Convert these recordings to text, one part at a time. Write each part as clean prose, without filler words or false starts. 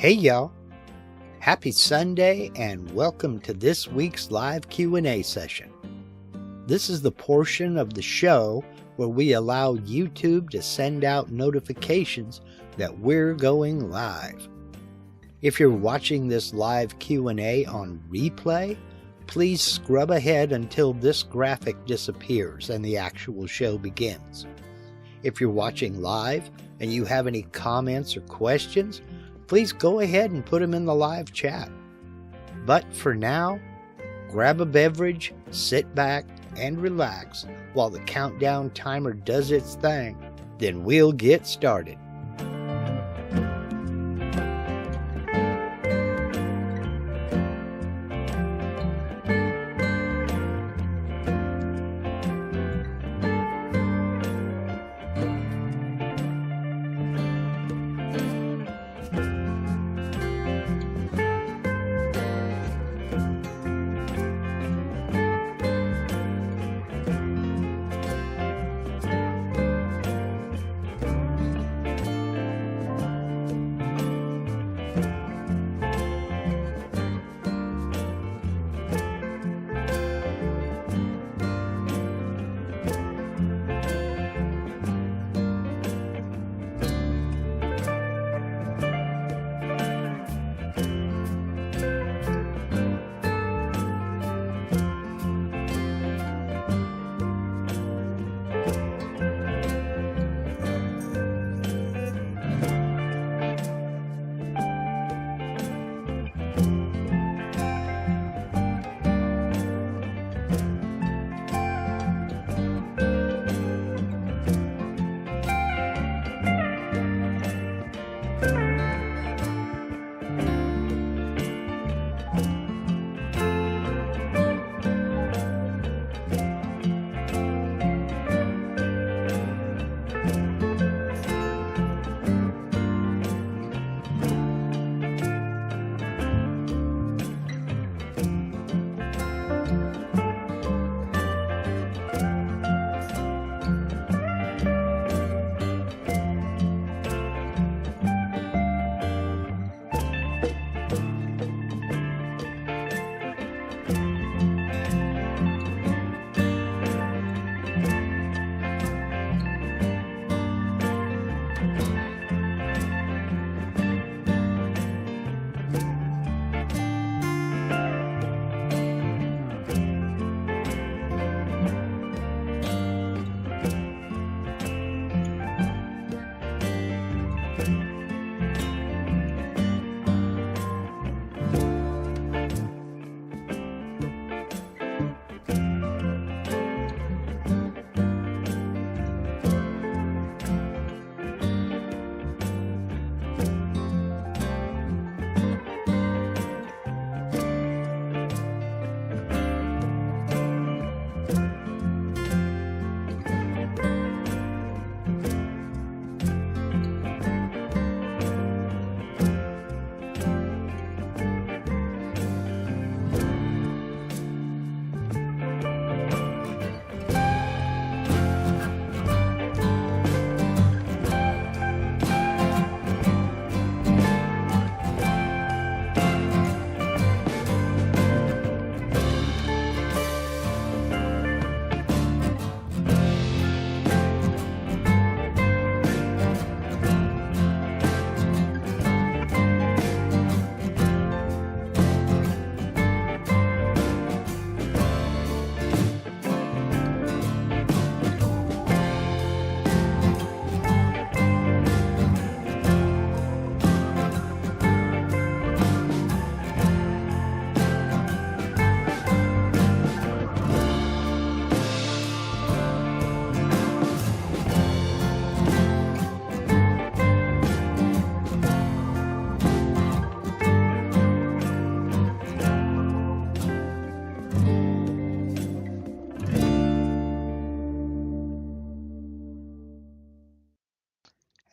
Hey y'all, happy Sunday and welcome to this week's live Q&A session. This is the portion of the show where we allow YouTube to send out notifications that we're going live. If you're watching this live Q&A on replay, please scrub ahead until this graphic disappears and the actual show begins. If you're watching live and you have any comments or questions, please go ahead and put them in the live chat. But for now, grab a beverage, sit back, and relax while the countdown timer does its thing. Then we'll get started.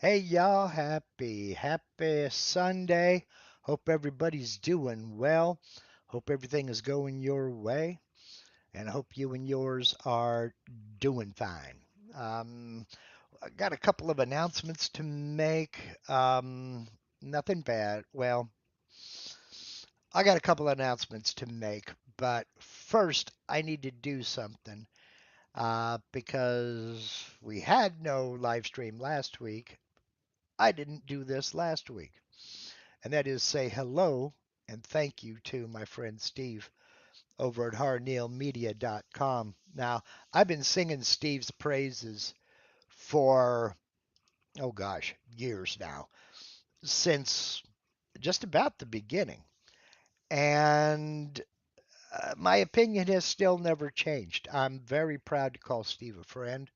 Hey y'all, happy Sunday. Hope everybody's doing well. Hope everything is going your way, and hope you and yours are doing fine. I got a couple of announcements to make. Nothing bad. Well, I got a couple of announcements to make, but first I need to do something because we had no live stream last week. I didn't do this last week, and that is say hello and thank you to my friend Steve over at harneilmedia.com. Now, I've been singing Steve's praises for, oh gosh, years now, since just about the beginning. And my opinion has still never changed. I'm very proud to call Steve a friend.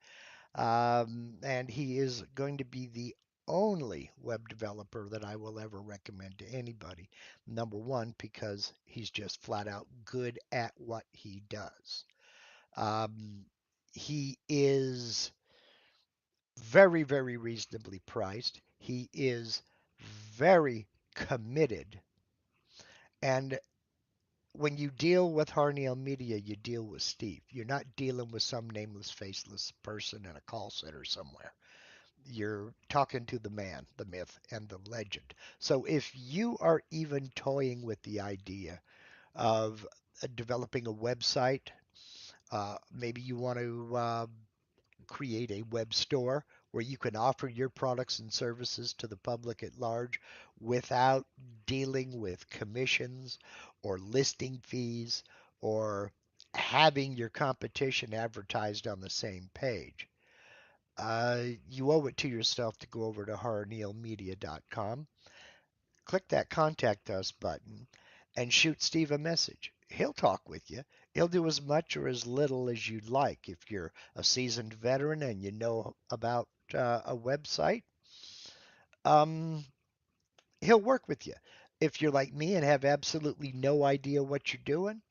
And he is going to be the only web developer that I will ever recommend to anybody. Number one, because he's just flat out good at what he does. Um, he is very, very reasonably priced. He is very committed. And when you deal with Harneil Media, you deal with Steve. You're not dealing with some nameless, faceless person in a call center somewhere. You're talking to the man, the myth, and the legend. So if you are even toying with the idea of developing a website, maybe you want to create a web store where you can offer your products and services to the public at large without dealing with commissions or listing fees or having your competition advertised on the same page. You owe it to yourself to go over to harneilmedia.com, click that contact us button, and shoot Steve a message. He'll talk with you. He'll do as much or as little as you'd like. If you're a seasoned veteran and you know about a website, um, he'll work with you. If you're like me and have absolutely no idea what you're doing,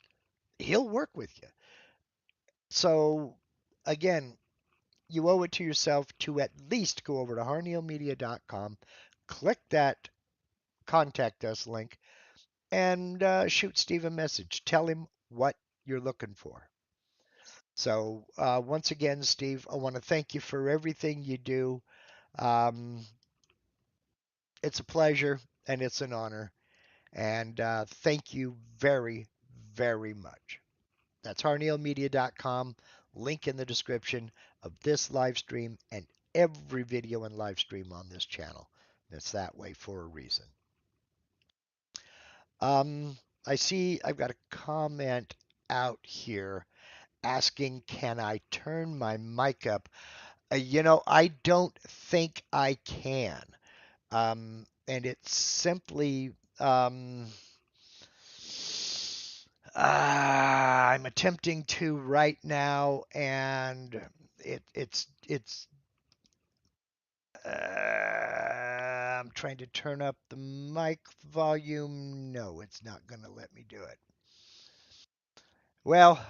he'll work with you. So, again, you owe it to yourself to at least go over to harneilmedia.com, click that contact us link, and shoot Steve a message. Tell him what you're looking for. So, once again, Steve, I want to thank you for everything you do. Um, it's a pleasure and it's an honor. And thank you very, very much. That's harneilmedia.com. Link in the description of this live stream and every video and live stream on this channel. It's that way for a reason. I see I've got a comment out here asking, can I turn my mic up? I don't think I can. And it's simply, I'm attempting to right now, and it's. I'm trying to turn up the mic volume. No, it's not going to let me do it. Well,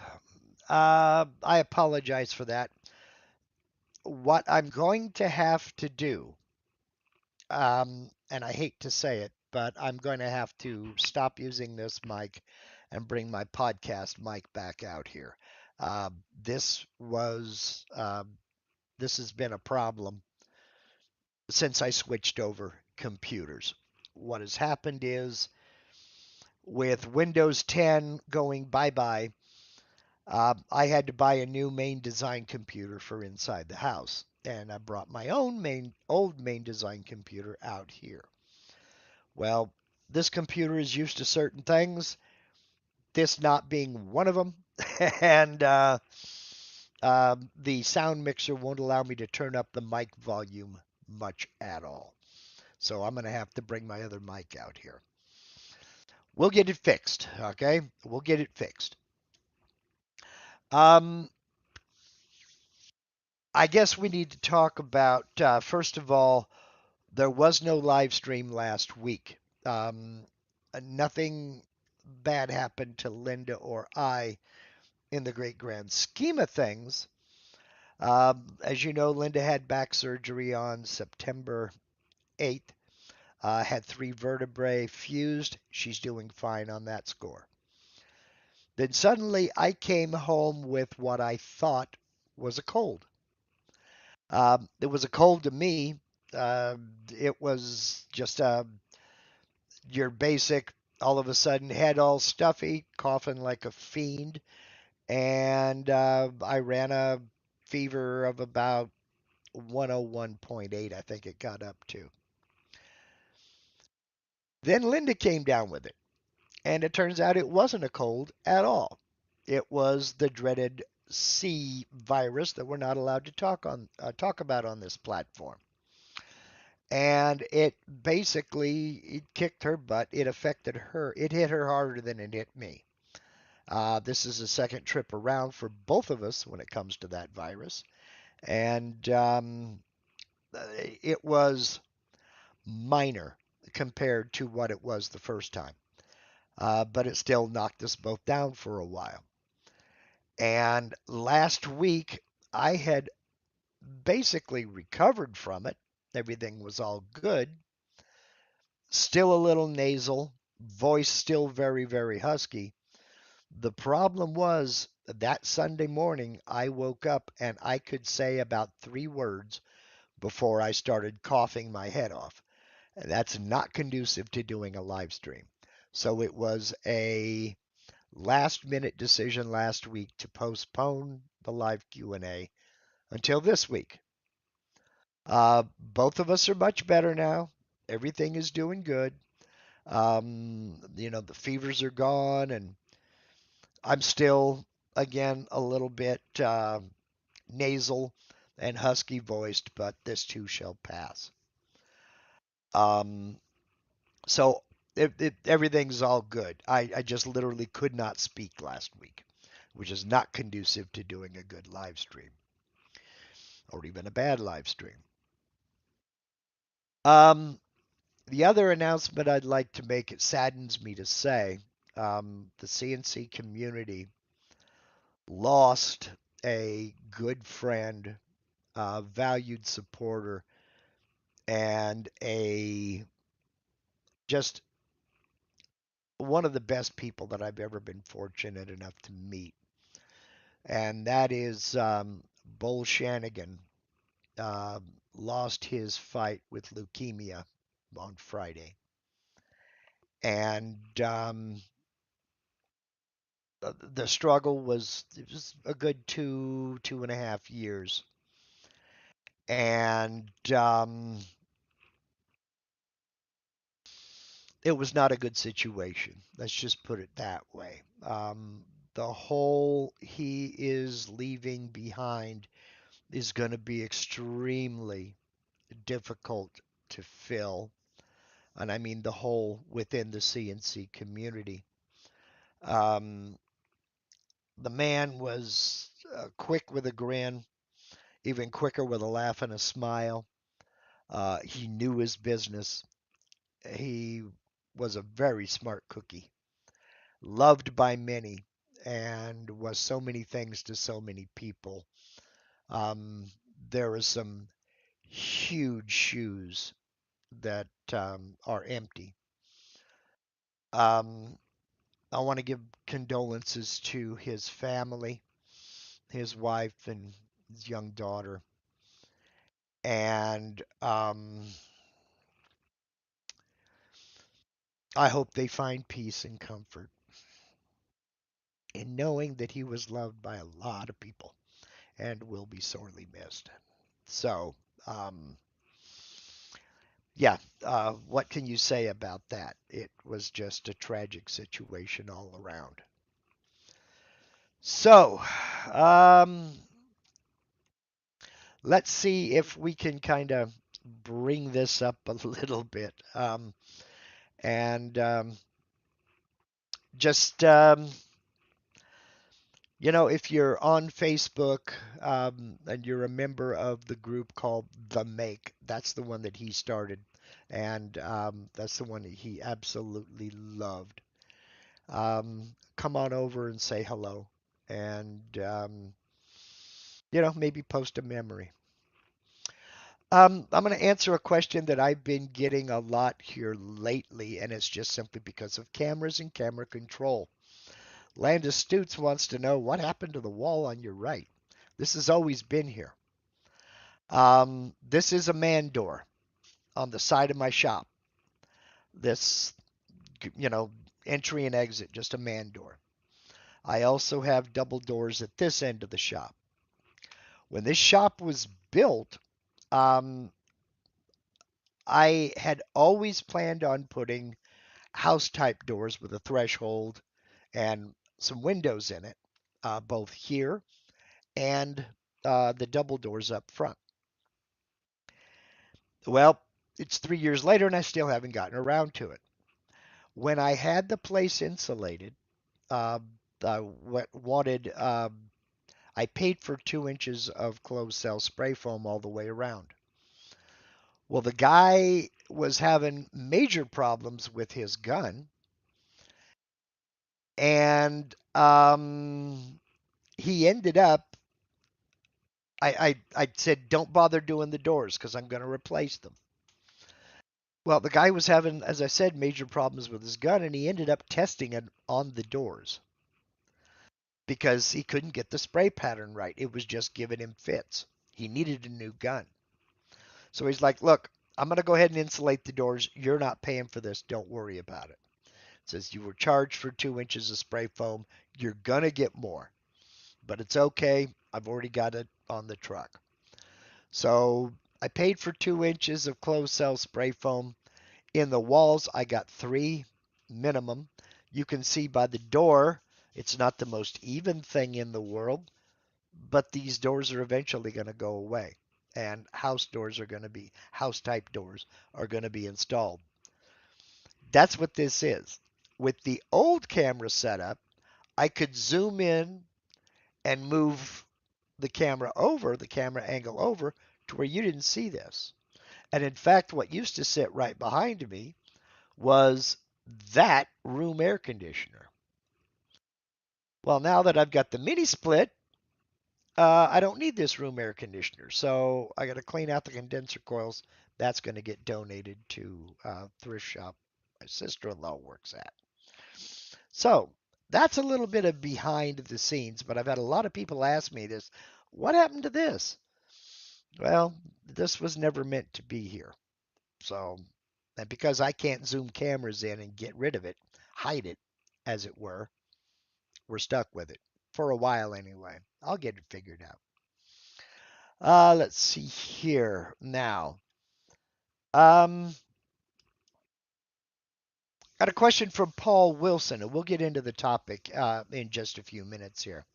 I apologize for that. What I'm going to have to do, and I hate to say it, but I'm going to have to stop using this mic and bring my podcast mic back out here. Uh, this was this has been a problem since I switched over computers. What has happened is with Windows 10 going bye bye, I had to buy a new main design computer for inside the house. And I brought my own old main design computer out here. Well, this computer is used to certain things, this not being one of them. And the sound mixer won't allow me to turn up the mic volume much at all. So I'm going to have to bring my other mic out here. We'll get it fixed, okay? We'll get it fixed. Um, I guess we need to talk about, first of all, there was no live stream last week. Nothing bad happened to Linda or I in the great grand scheme of things. As you know, Linda had back surgery on September 8th, had 3 vertebrae fused. She's doing fine on that score. Then suddenly I came home with what I thought was a cold. It was a cold to me. It was just your basic, all of a sudden, head all stuffy, coughing like a fiend. And I ran a fever of about 101.8, I think it got up to. Then Linda came down with it, and it turns out it wasn't a cold at all. It was the dreaded C virus that we're not allowed to talk about on this platform. And it basically it kicked her butt. It affected her. It hit her harder than it hit me. This is a second trip around for both of us when it comes to that virus, and it was minor compared to what it was the first time. But it still knocked us both down for a while. And last week, I had basically recovered from it. Everything was all good. Still a little nasal, voice still very, very husky. The problem was that Sunday morning, I woke up and I could say about 3 words before I started coughing my head off. That's not conducive to doing a live stream. So it was a last minute decision last week to postpone the live Q&A until this week. Both of us are much better now. Everything is doing good. The fevers are gone, and I'm still, again, a little bit nasal and husky voiced, but this too shall pass. Um, so everything's all good. I just literally could not speak last week, which is not conducive to doing a good live stream or even a bad live stream. Um, the other announcement I'd like to make, it saddens me to say, the CNC community lost a good friend, valued supporter, and a just one of the best people that I've ever been fortunate enough to meet. And that is Bull Shanigan. Uh, Lost his fight with leukemia on Friday. And the struggle was, it was a good 2.5 years. And it was not a good situation. Let's just put it that way. The hole he is leaving behind is going to be extremely difficult to fill. And I mean the hole within the CNC community. Um, the man was quick with a grin, even quicker with a laugh and a smile. He knew his business. He was a very smart cookie, loved by many, and was so many things to so many people. Um, there are some huge shoes that are empty. Um, I want to give condolences to his family, his wife, and his young daughter. And I hope they find peace and comfort in knowing that he was loved by a lot of people and will be sorely missed. So, um, yeah, what can you say about that? It was just a tragic situation all around. So, um, let's see if we can kind of bring this up a little bit. And just, if you're on Facebook and you're a member of the group called The Make, that's the one that he started. And that's the one that he absolutely loved. Come on over and say hello. And, maybe post a memory. I'm going to answer a question that I've been getting a lot here lately, and it's just simply because of cameras and camera control. Landis Stutes wants to know what happened to the wall on your right. This has always been here. This is a man door on the side of my shop. This entry and exit, just a man door. I also have double doors at this end of the shop. When this shop was built, um, I had always planned on putting house type doors with a threshold and some windows in it, both here and the double doors up front. Well, it's 3 years later and I still haven't gotten around to it. When I had the place insulated, uh, I wanted, I paid for 2 inches of closed cell spray foam all the way around. Well, the guy was having major problems with his gun, and he ended up. I said, don't bother doing the doors because I'm going to replace them. Well, the guy was having, as I said, major problems with his gun, and he ended up testing it on the doors because he couldn't get the spray pattern right. It was just giving him fits. He needed a new gun. So he's like, look, I'm going to go ahead and insulate the doors. You're not paying for this. Don't worry about it. It says you were charged for 2 inches of spray foam. You're going to get more, but it's okay. I've already got it on the truck. So I paid for 2 inches of closed cell spray foam. In the walls, I got three minimum. You can see by the door, it's not the most even thing in the world, but these doors are eventually going to go away. And house type doors are going to be installed. That's what this is. With the old camera setup, I could zoom in and move the camera angle over to where you didn't see this. And in fact, what used to sit right behind me was that room air conditioner. Well, now that I've got the mini split, I don't need this room air conditioner. So I got to clean out the condenser coils. That's going to get donated to thrift shop my sister-in-law works at. So that's a little bit of behind the scenes, but I've had a lot of people ask me this. What happened to this? Well, this was never meant to be here. So, and because I can't zoom cameras in and get rid of it, hide it, as it were, we're stuck with it for a while anyway. I'll get it figured out. Let's see here now. Um, got a question from Paul Wilson, and we'll get into the topic in just a few minutes here.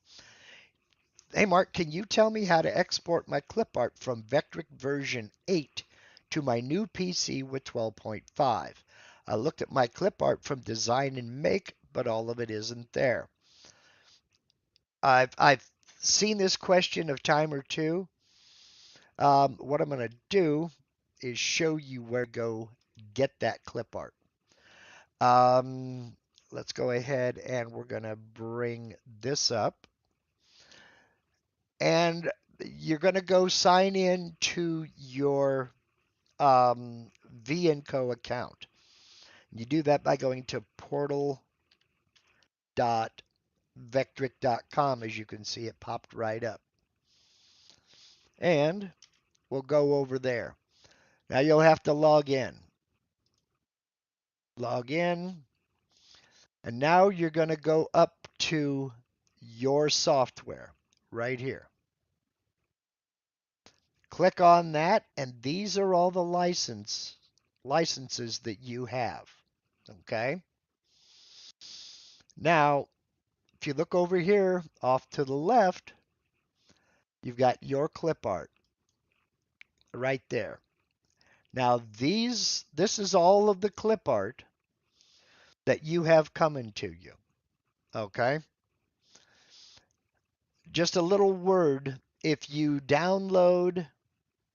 Hey Mark, can you tell me how to export my clip art from Vectric version 8 to my new PC with 12.5? I looked at my clip art from Design and Make, but all of it isn't there. I've seen this question a time or two. What I'm going to do is show you where to go get that clip art. Um, let's go ahead and we're going to bring this up. And you're going to go sign in to your V&Co account. You do that by going to portal.vectric.com. As you can see, it popped right up. And we'll go over there. Now you'll have to log in. Log in. And now you're going to go up to your software right here. Click on that, and these are all the licenses that you have. Okay? Now, if you look over here off to the left, you've got your clip art right there. Now, this is all of the clip art that you have coming to you. Okay? Just a little word. If you download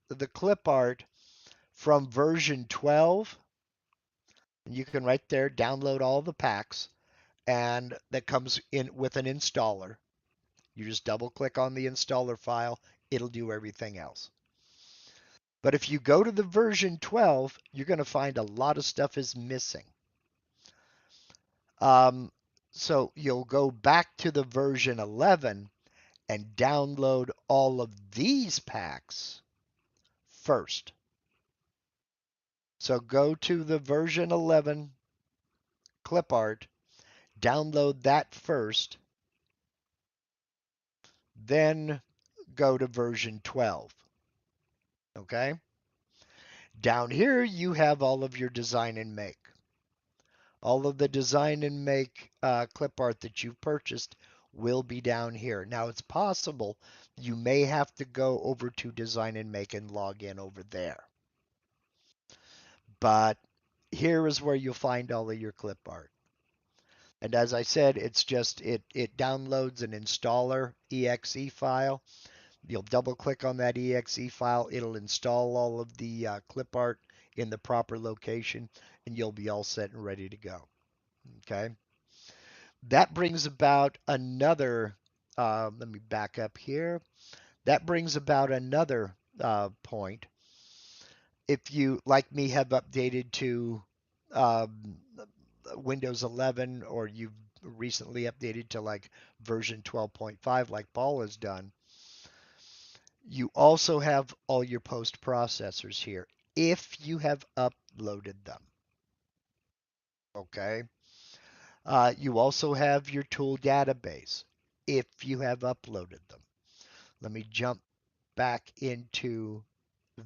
the clip art from version 12, you can right there download all the packs, and that comes in with an installer. You just double click on the installer file, it'll do everything else. But if you go to the version 12, you're going to find a lot of stuff is missing. So you'll go back to the version 11 and download all of these packs first. So go to the version 11 clip art, download that first, then go to version 12. Okay? Down here, you have all of your design and make. All of the design and make clip art that you've purchased will be down here. Now, it's possible you may have to go over to design and make and log in over there. But here is where you'll find all of your clip art. And as I said, it's just it downloads an installer exe file. You'll double click on that exe file. It'll install all of the clip art in the proper location, and you'll be all set and ready to go. Okay. That brings about another, let me back up here. That brings about another point. If you, like me, have updated to um, Windows 11 or you've recently updated to like version 12.5 like Paul has done, you also have all your post processors here if you have uploaded them. Okay. You also have your tool database if you have uploaded them. Let me jump back into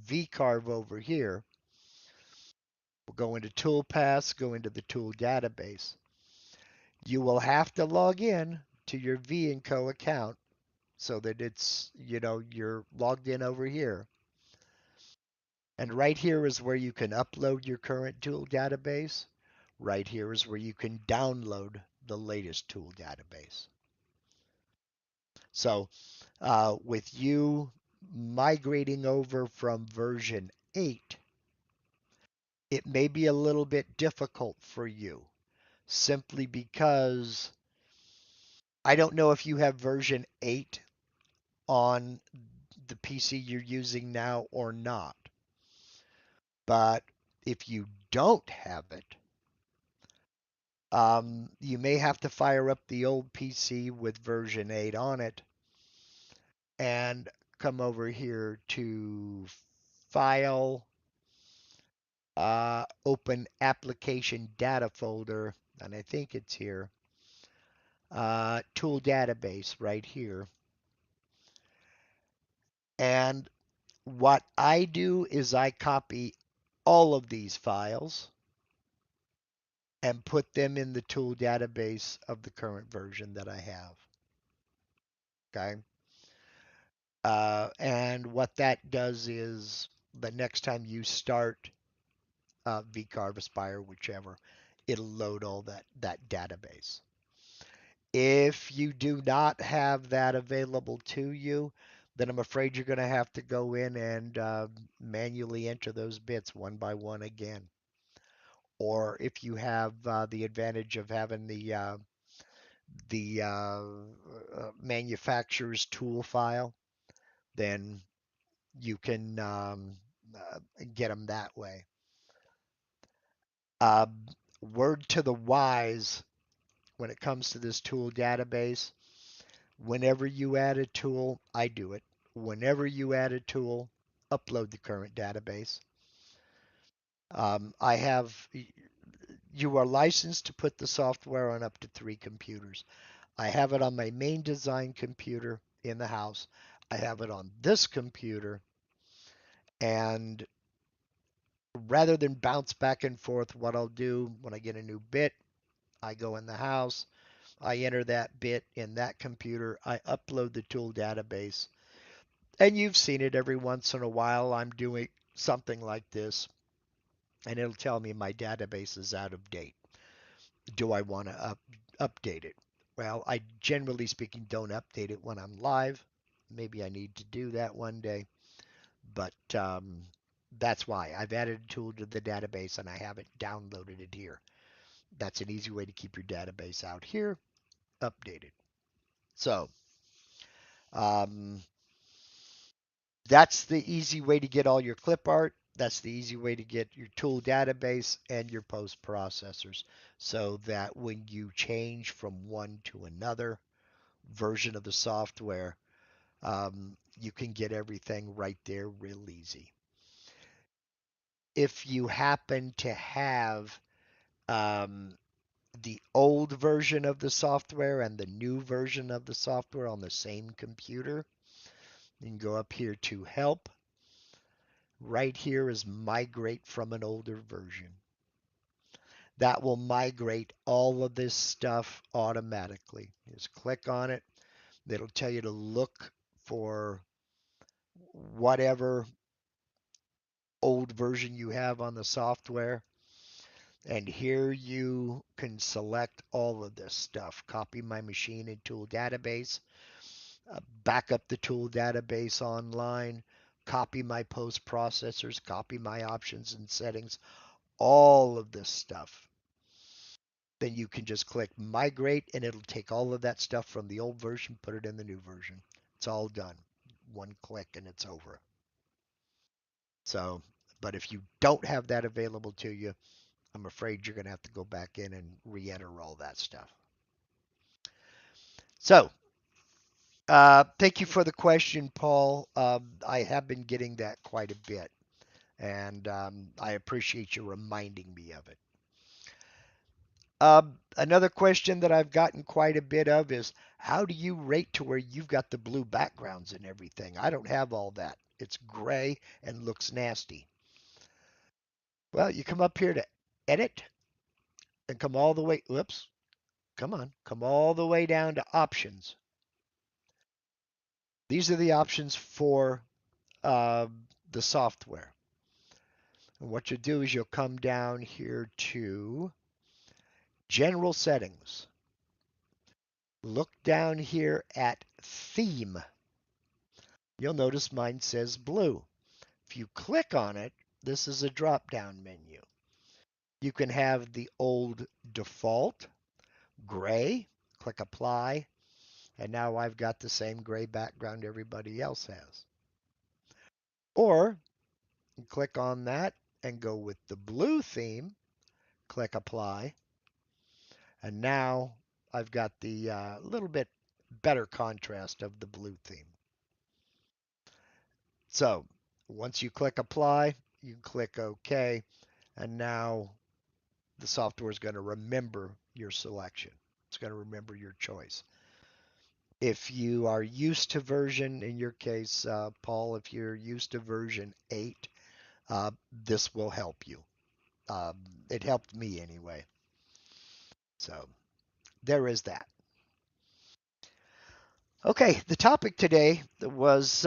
vCarve over here. We'll go into Toolpaths, go into the tool database. You will have to log in to your V&Co account so that it's, you're logged in over here. And right here is where you can upload your current tool database. Right here is where you can download the latest tool database. So with you migrating over from version 8, it may be a little bit difficult for you simply because I don't know if you have version 8 on the PC you're using now or not. But if you don't have it, you may have to fire up the old PC with version 8 on it and come over here to File, Open Application Data folder, and I think it's here, Tool Database right here. And what I do is I copy all of these files and put them in the tool database of the current version that I have. Okay. And what that does is the next time you start vCarve, Aspire, whichever, it'll load all that database. If you do not have that available to you, then I'm afraid you're going to have to go in and manually enter those bits one by one again. Or if you have the advantage of having the manufacturer's tool file, then you can get them that way. Uh, Word to the wise when it comes to this tool database, whenever you add a tool, I do it. Whenever you add a tool, upload the current database. I have, you are licensed to put the software on up to 3 computers. I have it on my main design computer in the house. I have it on this computer, and rather than bounce back and forth, what I'll do when I get a new bit, I go in the house, I enter that bit in that computer, I upload the tool database, and you've seen it every once in a while. I'm doing something like this, and it'll tell me my database is out of date. Do I want to update it? Well, I generally speaking don't update it when I'm live. Maybe I need to do that one day, but that's why I've added a tool to the database and I haven't downloaded it here. That's an easy way to keep your database out here updated. So um, that's the easy way to get all your clip art. That's the easy way to get your tool database and your post processors so that when you change from one to another version of the software, you can get everything right there real easy. If you happen to have um, the old version of the software and the new version of the software on the same computer, you can go up here to Help. Right here is Migrate from an older version. That will migrate all of this stuff automatically. Just click on it. It'll tell you to look for whatever old version you have on the software. And here you can select all of this stuff. Copy my machine and tool database, back up the tool database online, copy my post processors, copy my options and settings, all of this stuff. Then you can just click migrate and it'll take all of that stuff from the old version, put it in the new version. It's all done. One click and it's over. So, but if you don't have that available to you, I'm afraid you're going to have to go back in and re-enter all that stuff. So, thank you for the question, Paul. I have been getting that quite a bit, and I appreciate you reminding me of it. Another question that I've gotten quite a bit of is, how do you rate to where you've got the blue backgrounds and everything? I don't have all that. It's gray and looks nasty. Well, you come up here to Edit and come all the way, whoops, come all the way down to Options. These are the options for the software. And what you'll do is you'll come down here to General Settings. Look down here at Theme. You'll notice mine says blue. If you click on it, this is a drop-down menu. You can have the old default, gray, click Apply, and now I've got the same gray background everybody else has. Or click on that and go with the blue theme, click Apply, and now I've got the little bit better contrast of the blue theme. So once you click Apply, you click OK, and now the software is going to remember your selection. It's going to remember your choice. If you are used to version, in your case, Paul, if you're used to version 8, this will help you. It helped me anyway. So there is that. Okay, the topic today was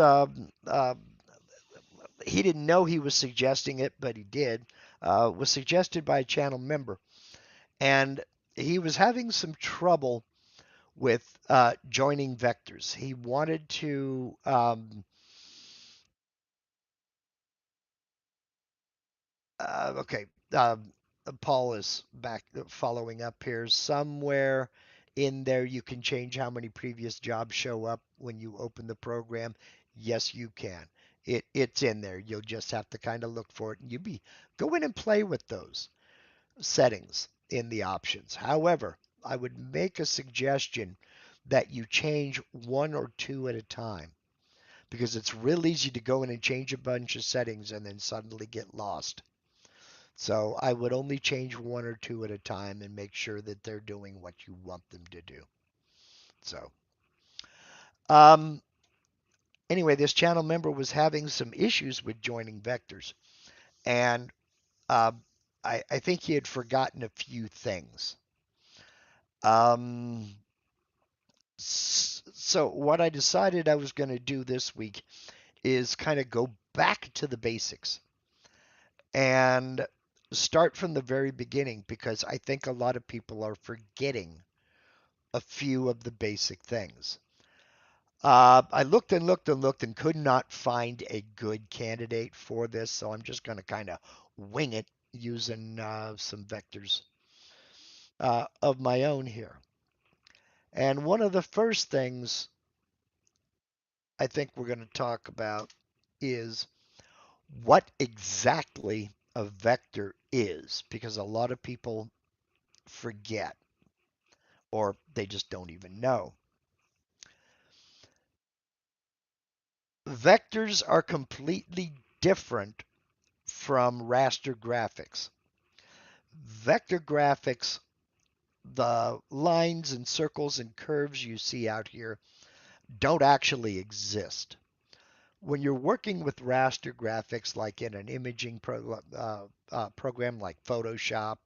he didn't know he was suggesting it, but he did. Was suggested by a channel member, and he was having some trouble with joining vectors. He wanted to okay. Paul is back following up here. Somewhere in there, you can change how many previous jobs show up when you open the program. Yes, you can. It's in there. You'll just have to kind of look for it, and go in and play with those settings in the options. However, I would make a suggestion that you change one or two at a time, because it's real easy to go in and change a bunch of settings and then suddenly get lost. So I would only change one or two at a time and make sure that they're doing what you want them to do. So, um, anyway, this channel member was having some issues with joining vectors, and uh, I think he had forgotten a few things. So what I decided I was going to do this week is kind of go back to the basics and start from the very beginning, because I think a lot of people are forgetting a few of the basic things. I looked and looked and looked and could not find a good candidate for this, so I'm just going to kind of wing it using some vectors of my own here. And one of the first things I think we're going to talk about is what exactly a vector is, because a lot of people forget or they just don't even know. Vectors are completely different from raster graphics. Vector graphics, the lines and circles and curves you see out here don't actually exist. When you're working with raster graphics, like in an imaging program like Photoshop,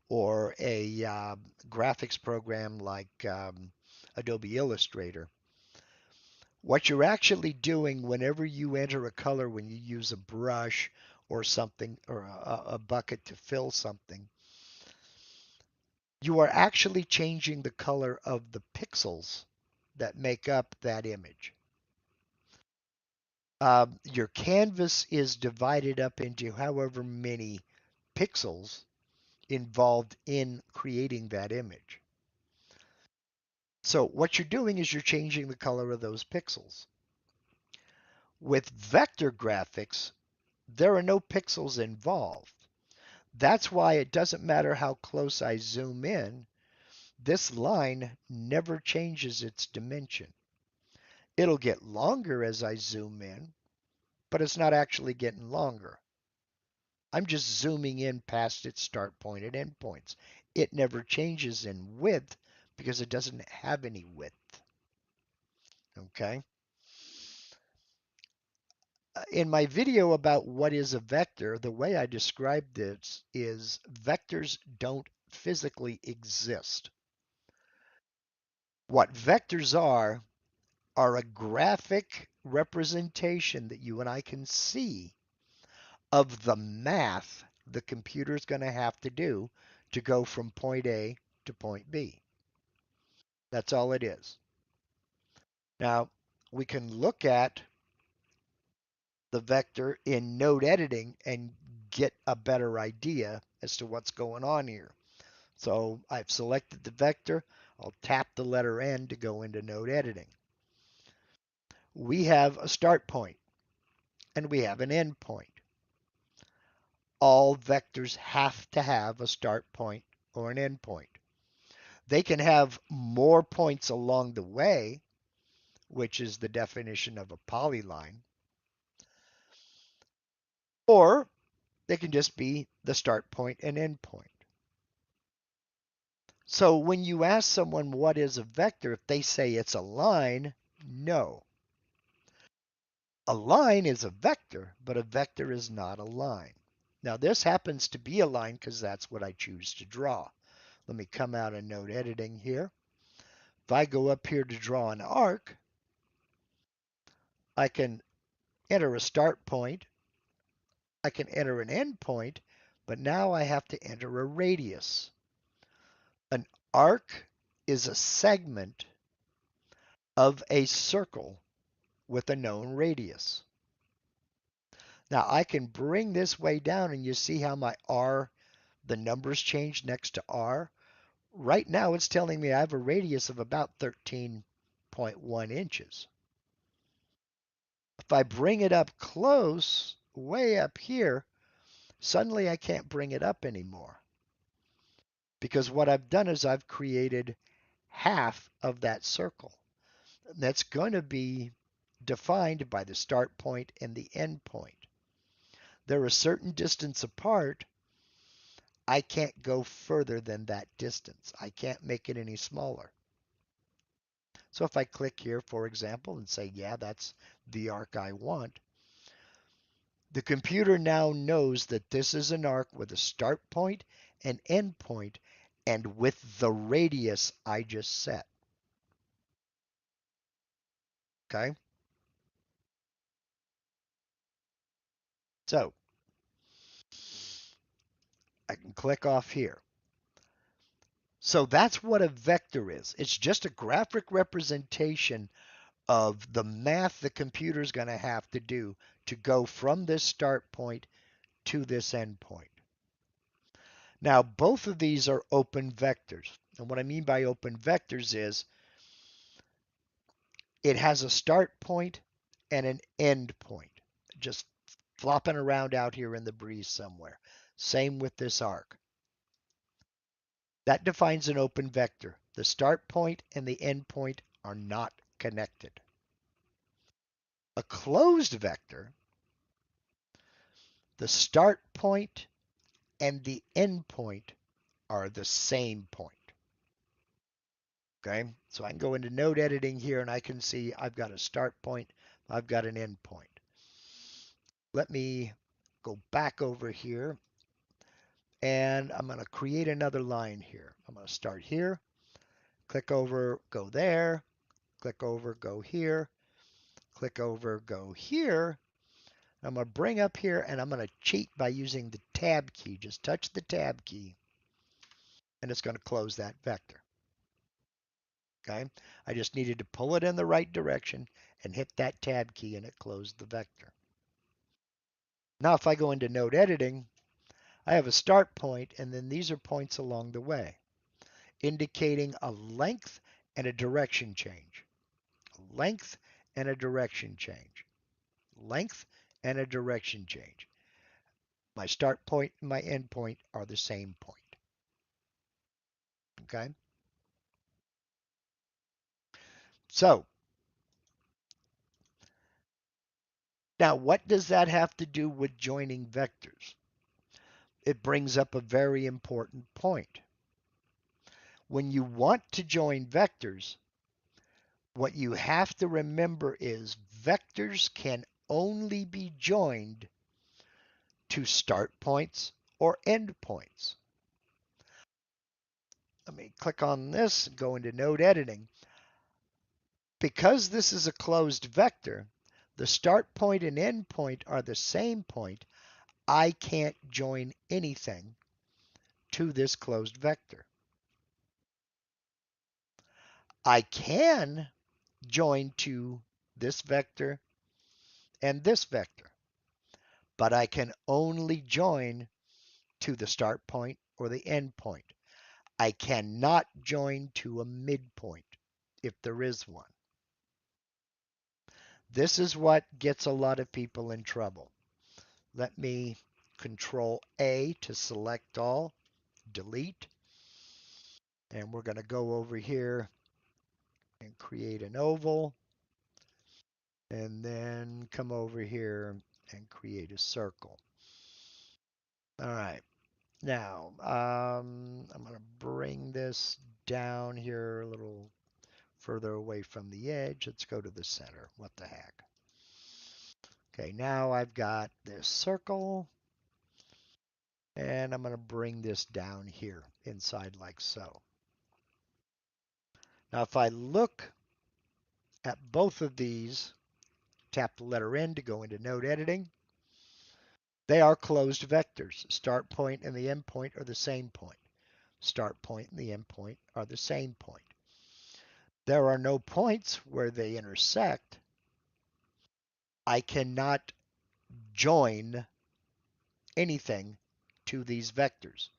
or a graphics program like Adobe Illustrator, what you're actually doing whenever you enter a color, when you use a brush or something, or a bucket to fill something, you are actually changing the color of the pixels that make up that image. Your canvas is divided up into however many pixels involved in creating that image. So what you're doing is you're changing the color of those pixels. With vector graphics, there are no pixels involved. That's why it doesn't matter how close I zoom in, this line never changes its dimension. It'll get longer as I zoom in, but it's not actually getting longer. I'm just zooming in past its start point and end points. It never changes in width because it doesn't have any width. Okay? In my video about what is a vector, the way I describe this is vectors don't physically exist. What vectors are a graphic representation that you and I can see of the math the computer is going to have to do to go from point A to point B. That's all it is. Now, we can look at the vector in node editing and get a better idea as to what's going on here. So I've selected the vector. I'll tap the letter N to go into node editing. We have a start point and we have an end point. All vectors have to have a start point or an end point. They can have more points along the way, which is the definition of a polyline, or they can just be the start point and end point. So when you ask someone what is a vector, if they say it's a line, no. A line is a vector, but a vector is not a line. Now this happens to be a line because that's what I choose to draw. Let me come out of node editing here. If I go up here to draw an arc, I can enter a start point, I can enter an end point, but now I have to enter a radius. An arc is a segment of a circle with a known radius. Now I can bring this way down and you see how my R, the numbers change next to R. Right now it's telling me I have a radius of about 13.1 inches. If I bring it up close, way up here, suddenly I can't bring it up anymore. Because what I've done is I've created half of that circle. That's going to be defined by the start point and the end point. They're a certain distance apart. I can't go further than that distance. I can't make it any smaller. So if I click here, for example, and say, yeah, that's the arc I want, the computer now knows that this is an arc with a start point and end point, and with the radius I just set. Okay? So I can click off here. So that's what a vector is. It's just a graphic representation of the math the computer is going to have to do to go from this start point to this end point. Now, both of these are open vectors. And what I mean by open vectors is it has a start point and an end point, just flopping around out here in the breeze somewhere. Same with this arc. That defines an open vector. The start point and the end point are not connected. A closed vector, the start point and the end point are the same point. Okay, so I can go into node editing here and I can see I've got a start point, I've got an end point. Let me go back over here and I'm going to create another line here. I'm going to start here, click over, go there, click over, go here, click over, go here. I'm going to bring up here and I'm going to cheat by using the tab key. Just touch the tab key and it's going to close that vector. Okay, I just needed to pull it in the right direction and hit that tab key and it closed the vector. Now if I go into node editing, I have a start point and then these are points along the way, indicating a length and a direction change. A length and a direction change. Length and a direction change. My start point and my end point are the same point. Okay? So, now what does that have to do with joining vectors? It brings up a very important point. When you want to join vectors, what you have to remember is vectors can only be joined to start points or end points. Let me click on this and go into node editing. Because this is a closed vector, the start point and end point are the same point. I can't join anything to this closed vector. I can join to this vector and this vector, but I can only join to the start point or the end point. I cannot join to a midpoint if there is one. This is what gets a lot of people in trouble. Let me Control A to select all, delete, and we're going to go over here and create an oval, and then come over here and create a circle. All right, now I'm going to bring this down here a little further away from the edge. Let's go to the center. What the heck? Okay, now I've got this circle, and I'm going to bring this down here inside like so. Now if I look at both of these, tap the letter N to go into node editing, they are closed vectors. Start point and the end point are the same point. Start point and the end point are the same point. There are no points where they intersect. I cannot join anything to these vectors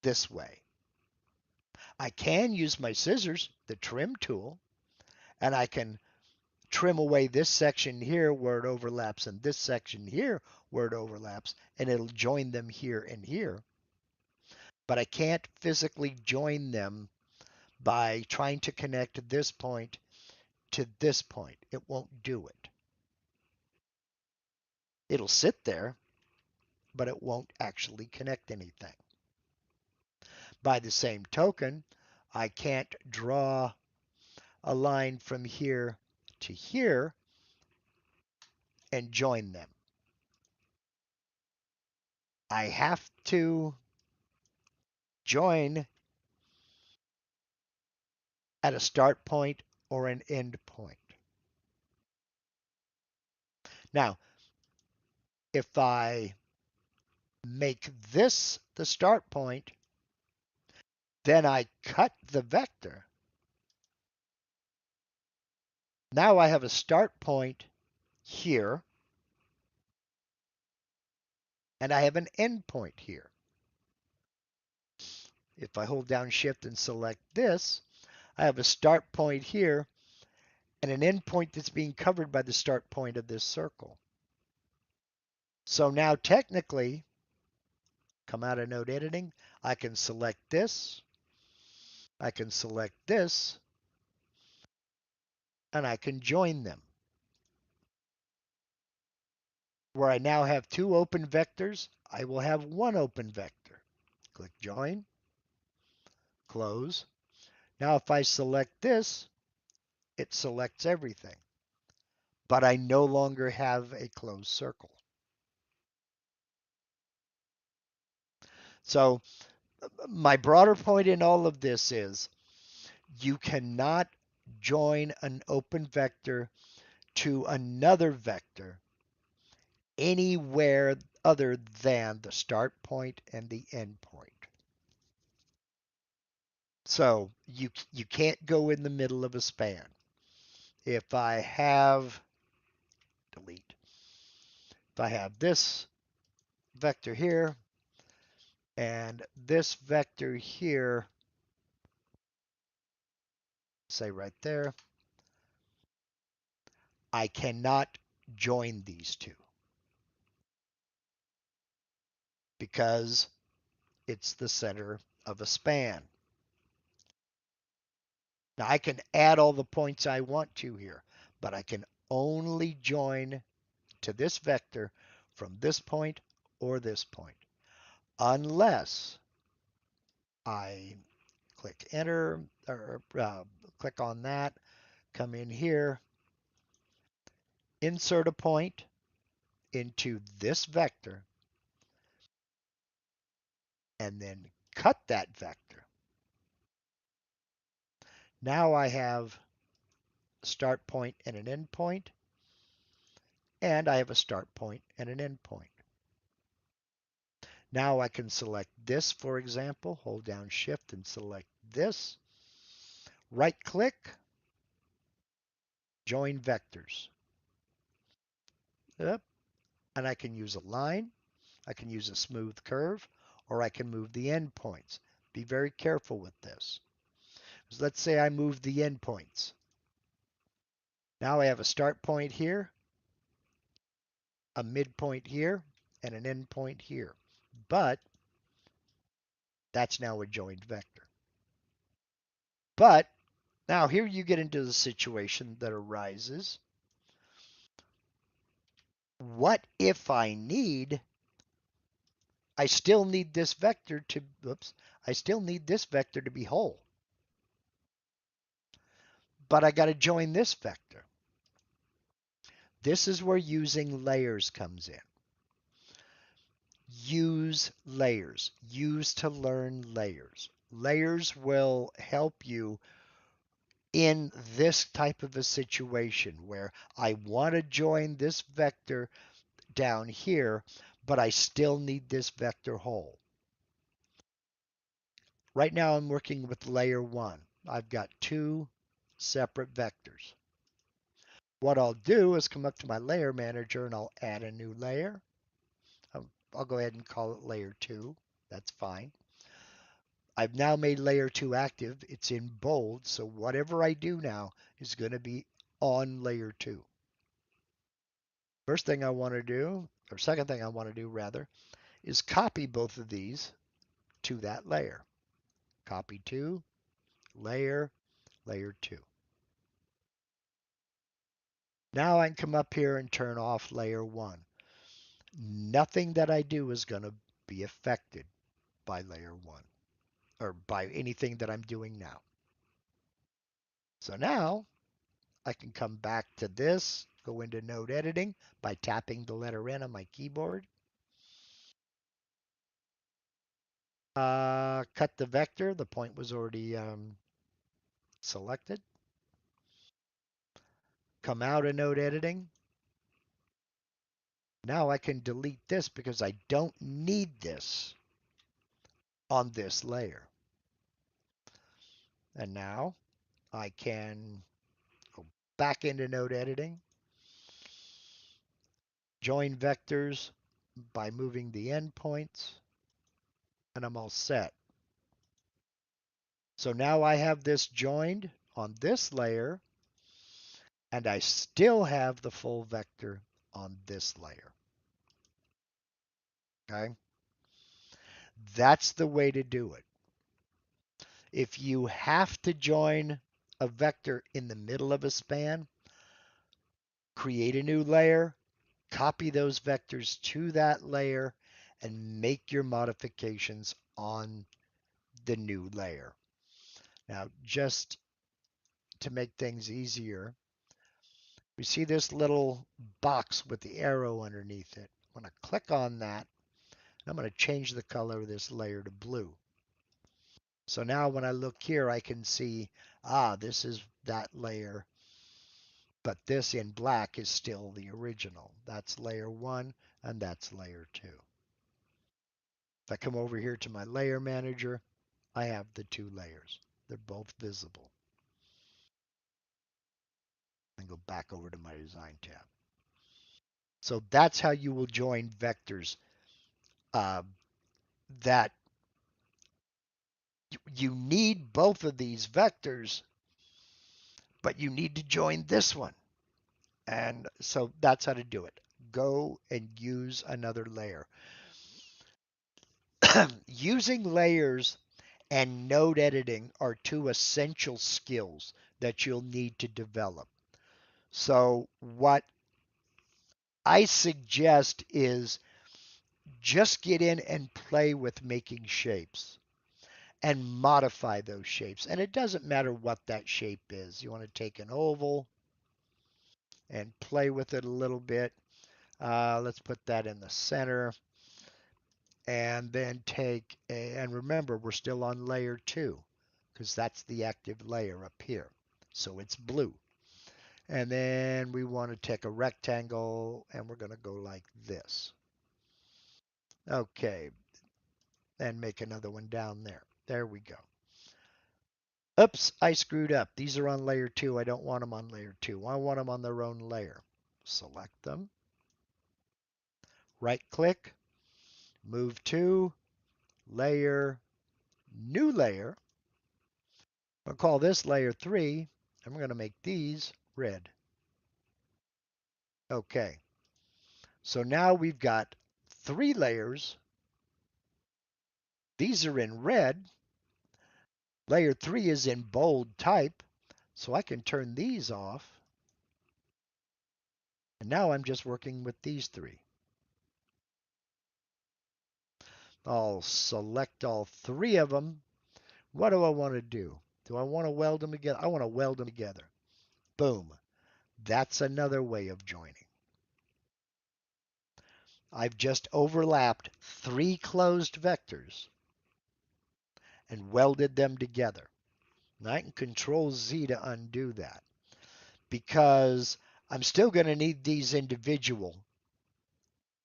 this way. I can use my scissors, the trim tool, and I can trim away this section here where it overlaps and this section here where it overlaps, and it'll join them here and here. But I can't physically join them by trying to connect this point to this point. It won't do it. It'll sit there, but it won't actually connect anything. By the same token, I can't draw a line from here to here and join them. I have to join at a start point or an end point. Now, if I make this the start point, then I cut the vector. Now I have a start point here, and I have an end point here. If I hold down Shift and select this, I have a start point here and an end point that's being covered by the start point of this circle. So now technically, come out of node editing, I can select this, I can select this, and I can join them. Where I now have two open vectors, I will have one open vector. Click Join, Close. Now if I select this, it selects everything, but I no longer have a closed circle. So my broader point in all of this is you cannot join an open vector to another vector anywhere other than the start point and the end point. So you can't go in the middle of a span. If I have delete, if I have this vector here and this vector here, say right there, I cannot join these two because it's the center of a span. Now I can add all the points I want to here, but I can only join to this vector from this point or this point, unless I click enter or click on that, come in here, insert a point into this vector, and then cut that vector. Now I have a start point and an end point, and I have a start point and an end point. Now I can select this, for example, hold down shift and select this, right click, join vectors. Yep. And I can use a line, I can use a smooth curve, or I can move the endpoints. Be very careful with this. So let's say I move the endpoints. Now I have a start point here, a midpoint here, and an endpoint here. But that's now a joined vector. But now here you get into the situation that arises. What if I still need this vector to, I still need this vector to be whole. But I got to join this vector. This is where using layers comes in. Use layers. Use to learn layers. Layers will help you in this type of a situation where I want to join this vector down here, but I still need this vector whole. Right now I'm working with layer 1. I've got two separate vectors. What I'll do is come up to my layer manager and I'll add a new layer. I'll go ahead and call it layer 2. That's fine. I've now made layer 2 active. It's in bold, so whatever I do now is going to be on layer 2. First thing I want to do, or second thing I want to do rather, is copy both of these to that layer. Copy to, layer, layer 2. Now I can come up here and turn off layer 1. Nothing that I do is going to be affected by layer 1 or by anything that I'm doing now. So now I can come back to this, go into node editing by tapping the letter N on my keyboard. Cut the vector. The point was already selected. Come out of node editing. Now I can delete this because I don't need this on this layer. And now I can go back into node editing, join vectors by moving the endpoints, and I'm all set. So now I have this joined on this layer, and I still have the full vector on this layer. Okay? That's the way to do it. If you have to join a vector in the middle of a span, create a new layer, copy those vectors to that layer, and make your modifications on the new layer. Now, just to make things easier, we see this little box with the arrow underneath it. I'm going to click on that. I'm going to change the color of this layer to blue. So now when I look here, I can see, this is that layer, but this in black is still the original. That's layer 1 and that's layer 2. If I come over here to my layer manager, I have the 2 layers. They're both visible. And go back over to my design tab. So that's how you will join vectors that you need both of these vectors, but you need to join this one. And so that's how to do it. Go and use another layer. Using layers and node editing are 2 essential skills that you'll need to develop. So what I suggest is just get in and play with making shapes and modify those shapes. And it doesn't matter what that shape is. You want to take an oval and play with it a little bit. Let's put that in the center. And then and remember, we're still on layer 2 because that's the active layer up here. So it's blue. And then we want to take a rectangle and we're going to go like this. Okay. And make another one down there. There we go. Oops, I screwed up. These are on layer 2. I don't want them on layer 2. I want them on their own layer. Select them. Right click. Move to layer, new layer. I'll call this layer 3. And we're going to make these red. Okay. So now we've got 3 layers. These are in red. Layer 3 is in bold type. So I can turn these off. And now I'm just working with these 3. I'll select all 3 of them. What do I want to do? Do I want to weld them together? I want to weld them together. Boom. That's another way of joining. I've just overlapped 3 closed vectors and welded them together. And I can Control Z to undo that because I'm still going to need these individual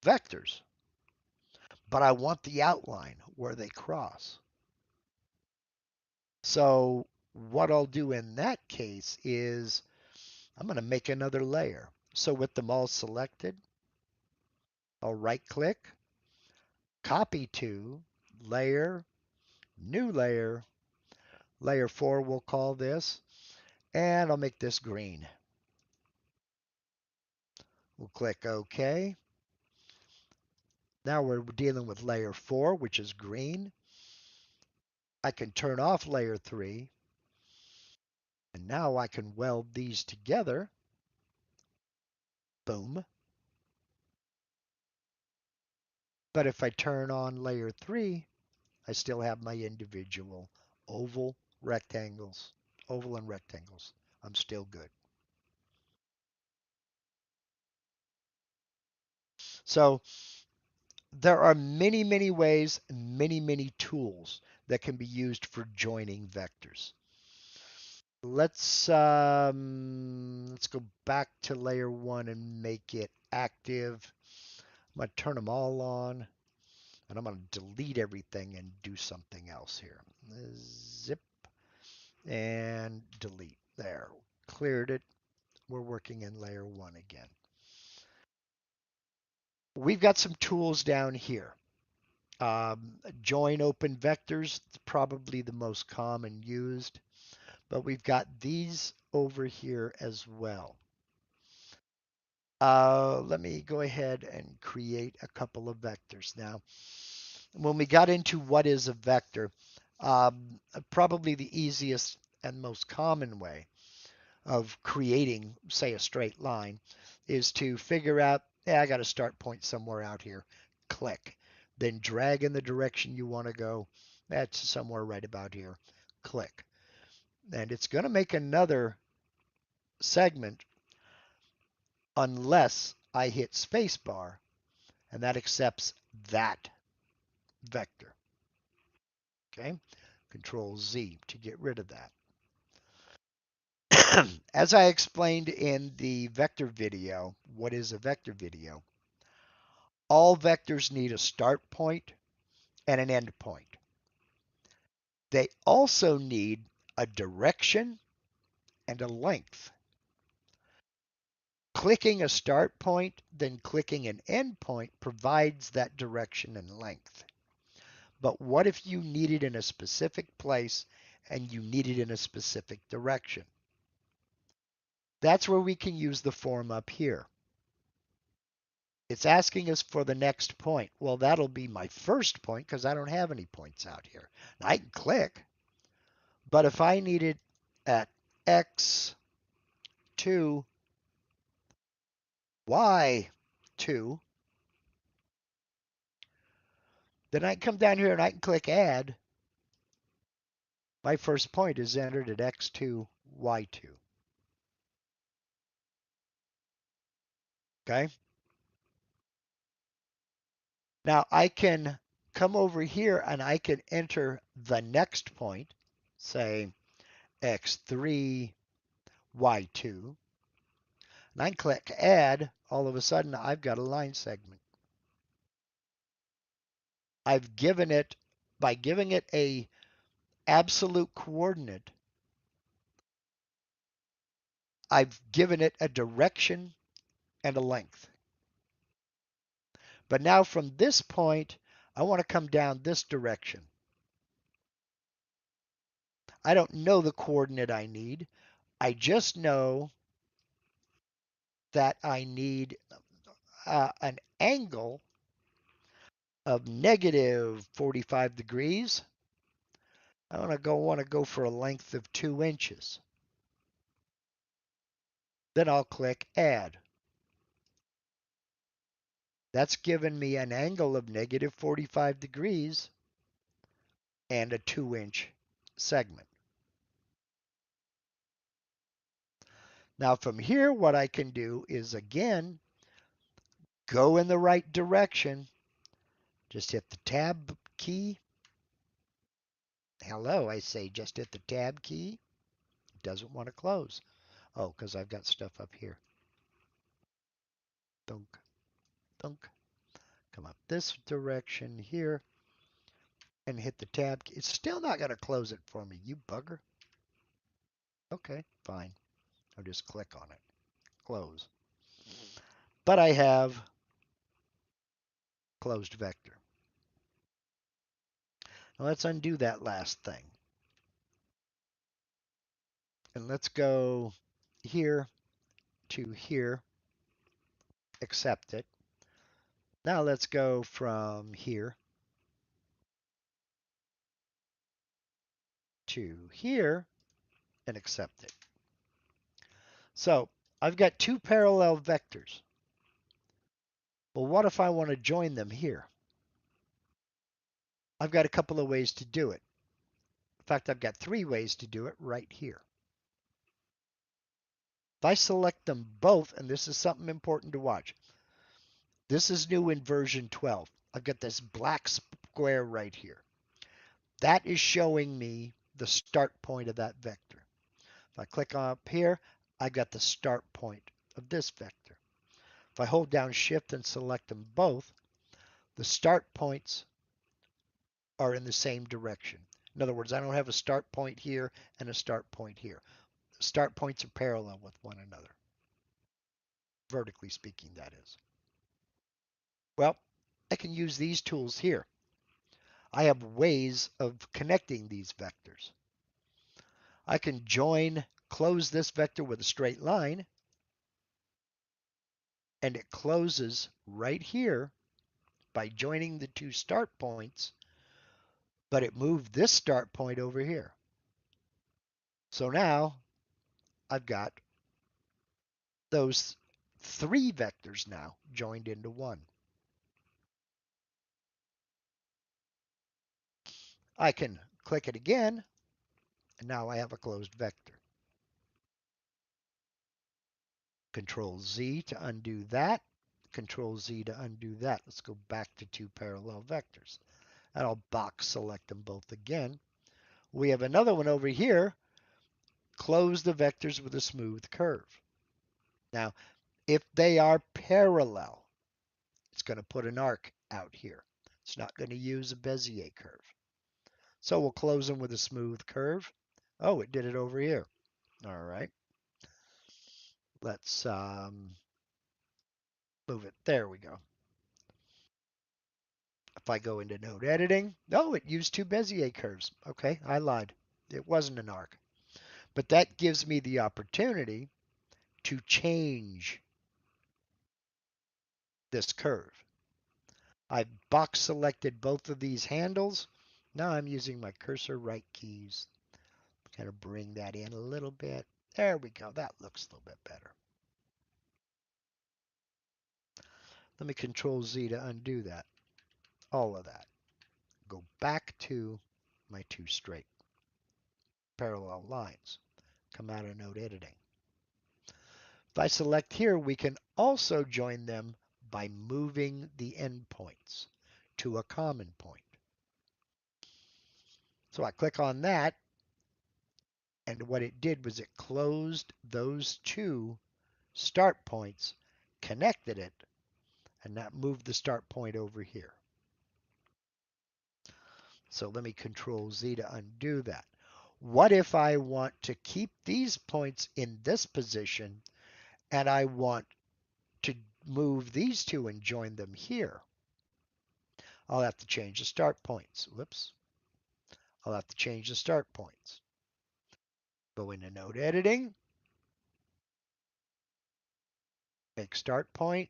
vectors, but I want the outline where they cross. So what I'll do in that case is I'm going to make another layer. So with them all selected, I'll right click, copy to, layer, new layer, layer 4 we'll call this, and I'll make this green. We'll click OK. Now we're dealing with layer 4, which is green. I can turn off layer 3, and now I can weld these together. Boom. But if I turn on layer 3, I still have my individual oval, rectangles, oval and rectangles. I'm still good. So there are many, many ways, many tools that can be used for joining vectors. Let's go back to layer 1 and make it active. I'm going to turn them all on, and I'm going to delete everything and do something else here. Zip and delete. There, cleared it. We're working in layer 1 again. We've got some tools down here. Join open vectors, probably the most common used, but we've got these over here as well. Let me go ahead and create a couple of vectors. Now, when we got into what is a vector, probably the easiest and most common way of creating, say, a straight line is to figure out, I got a start point somewhere out here. Click. Then drag in the direction you want to go. That's somewhere right about here. Click. And it's going to make another segment unless I hit spacebar, and that accepts that vector. Okay, Control Z to get rid of that. As I explained in the vector video, what is a vector video? All vectors need a start point and an end point. They also need a direction and a length. Clicking a start point, then clicking an end point provides that direction and length. But what if you need it in a specific place and you need it in a specific direction? That's where we can use the form up here. It's asking us for the next point. Well, that'll be my first point because I don't have any points out here. Now, I can click, but if I need it at X2, Y2, then I can come down here and I can click add. My first point is entered at X2, Y2. Okay? Now I can come over here and I can enter the next point, say X3, Y2, and I can click add. All of a sudden I've got a line segment. I've given it, by giving it a absolute coordinate, I've given it a direction and a length. But now from this point, I want to come down this direction. I don't know the coordinate I need. I just know that I need an angle of negative 45 degrees. I want to go for a length of 2 inches. Then I'll click add. That's given me an angle of negative 45 degrees and a 2-inch segment. Now from here, what I can do is again, go in the right direction. Just hit the tab key. Hello, I say just hit the tab key. It doesn't want to close. Oh, because I've got stuff up here. Dunk, dunk. Come up this direction here and hit the tab key. It's still not going to close it for me, you bugger. Okay, fine. I'll just click on it. Close. But I have closed vector. Now let's undo that last thing. And let's go here to here, accept it. Now let's go from here to here and accept it. So I've got two parallel vectors. Well, what if I want to join them here? I've got a couple of ways to do it. In fact, I've got 3 ways to do it right here. If I select them both, and this is something important to watch. This is new in version 12. I've got this black square right here. That is showing me the start point of that vector. If I click up here, I got the start point of this vector. If I hold down Shift and select them both, the start points are in the same direction. In other words, I don't have a start point here and a start point here. The start points are parallel with one another. Vertically speaking, that is. Well, I can use these tools here. I have ways of connecting these vectors. I can close this vector with a straight line, and it closes right here by joining the 2 start points, but it moved this start point over here. So now I've got those 3 vectors now joined into one. I can click it again And now I have a closed vector. Control Z to undo that. Control Z to undo that. Let's go back to two parallel vectors. And I'll box select them both again. We have another one over here. Close the vectors with a smooth curve. Now, if they are parallel, it's going to put an arc out here. It's not going to use a Bezier curve. So we'll close them with a smooth curve. Oh, it did it over here. All right. Let's move it. There we go. If I go into node editing, oh, it used two Bezier curves. Okay, I lied. It wasn't an arc. But that gives me the opportunity to change this curve. I box selected both of these handles. Now I'm using my cursor right keys. Kind of bring that in a little bit. There we go. That looks a little bit better. Let me Control Z to undo that. All of that. Go back to my two straight parallel lines. Come out of node editing. If I select here, we can also join them by moving the endpoints to a common point. So I click on that, and what it did was it closed those two start points, connected it, and that moved the start point over here. So let me Control Z to undo that. What if I want to keep these points in this position and I want to move these two and join them here? I'll have to change the start points. Whoops. I'll have to change the start points. Go into node editing. Make start point.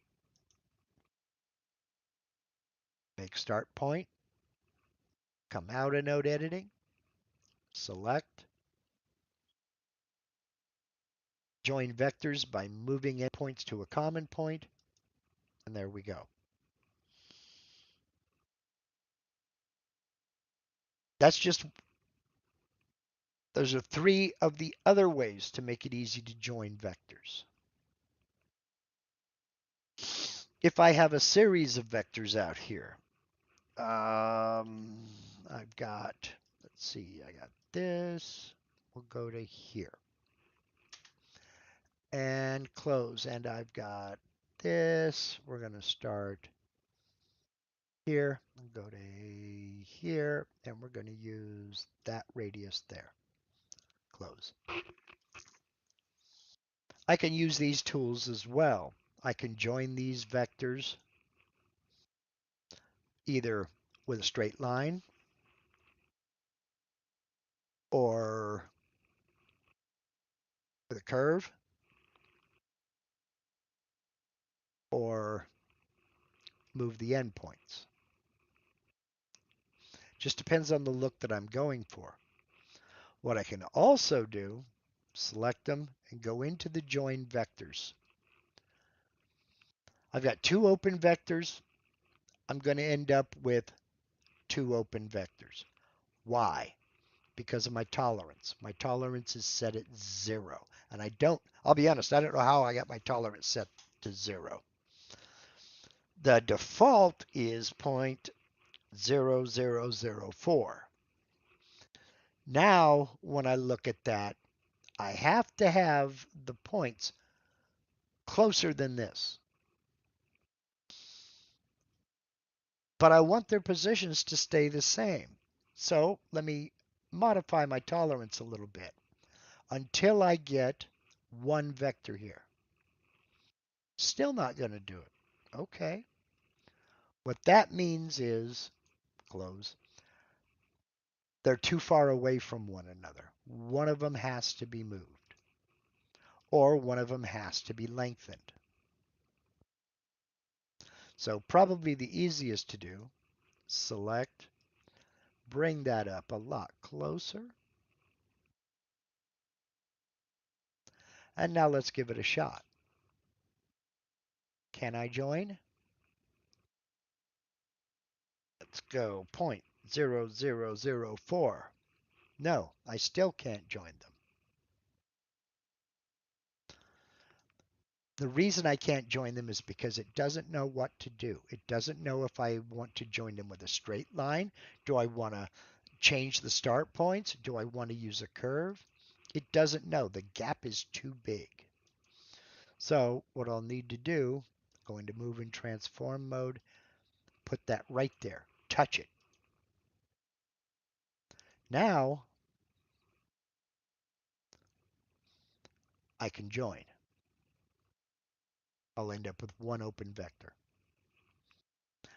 Make start point. Come out of node editing. Select. Join vectors by moving endpoints to a common point. And there we go. That's just, those are three of the other ways to make it easy to join vectors. If I have a series of vectors out here, I've got, let's see, I got this. We'll go to here and close. And I've got this. We're going to start here and go to here. And we're going to use that radius there. Close. I can use these tools as well. I can join these vectors either with a straight line or with a curve or move the endpoints. Just depends on the look that I'm going for. What I can also do, select them and go into the join vectors. I've got two open vectors. I'm going to end up with two open vectors. Why? Because of my tolerance. My tolerance is set at 0. And I'll be honest, I don't know how I got my tolerance set to 0. The default is 0.0004. Now, when I look at that, I have to have the points closer than this. But I want their positions to stay the same. So let me modify my tolerance a little bit until I get one vector here. Still not going to do it. Okay. What that means is, close, they're too far away from one another. One of them has to be moved, or one of them has to be lengthened. So probably the easiest to do, select, bring that up a lot closer. And now let's give it a shot. Can I join? Let's go 0.0004. No, I still can't join them. The reason I can't join them is because it doesn't know what to do. It doesn't know if I want to join them with a straight line. Do I want to change the start points? Do I want to use a curve? It doesn't know. The gap is too big. So what I'll need to do, go into move and transform mode, put that right there, touch it. Now I can join. I'll end up with one open vector.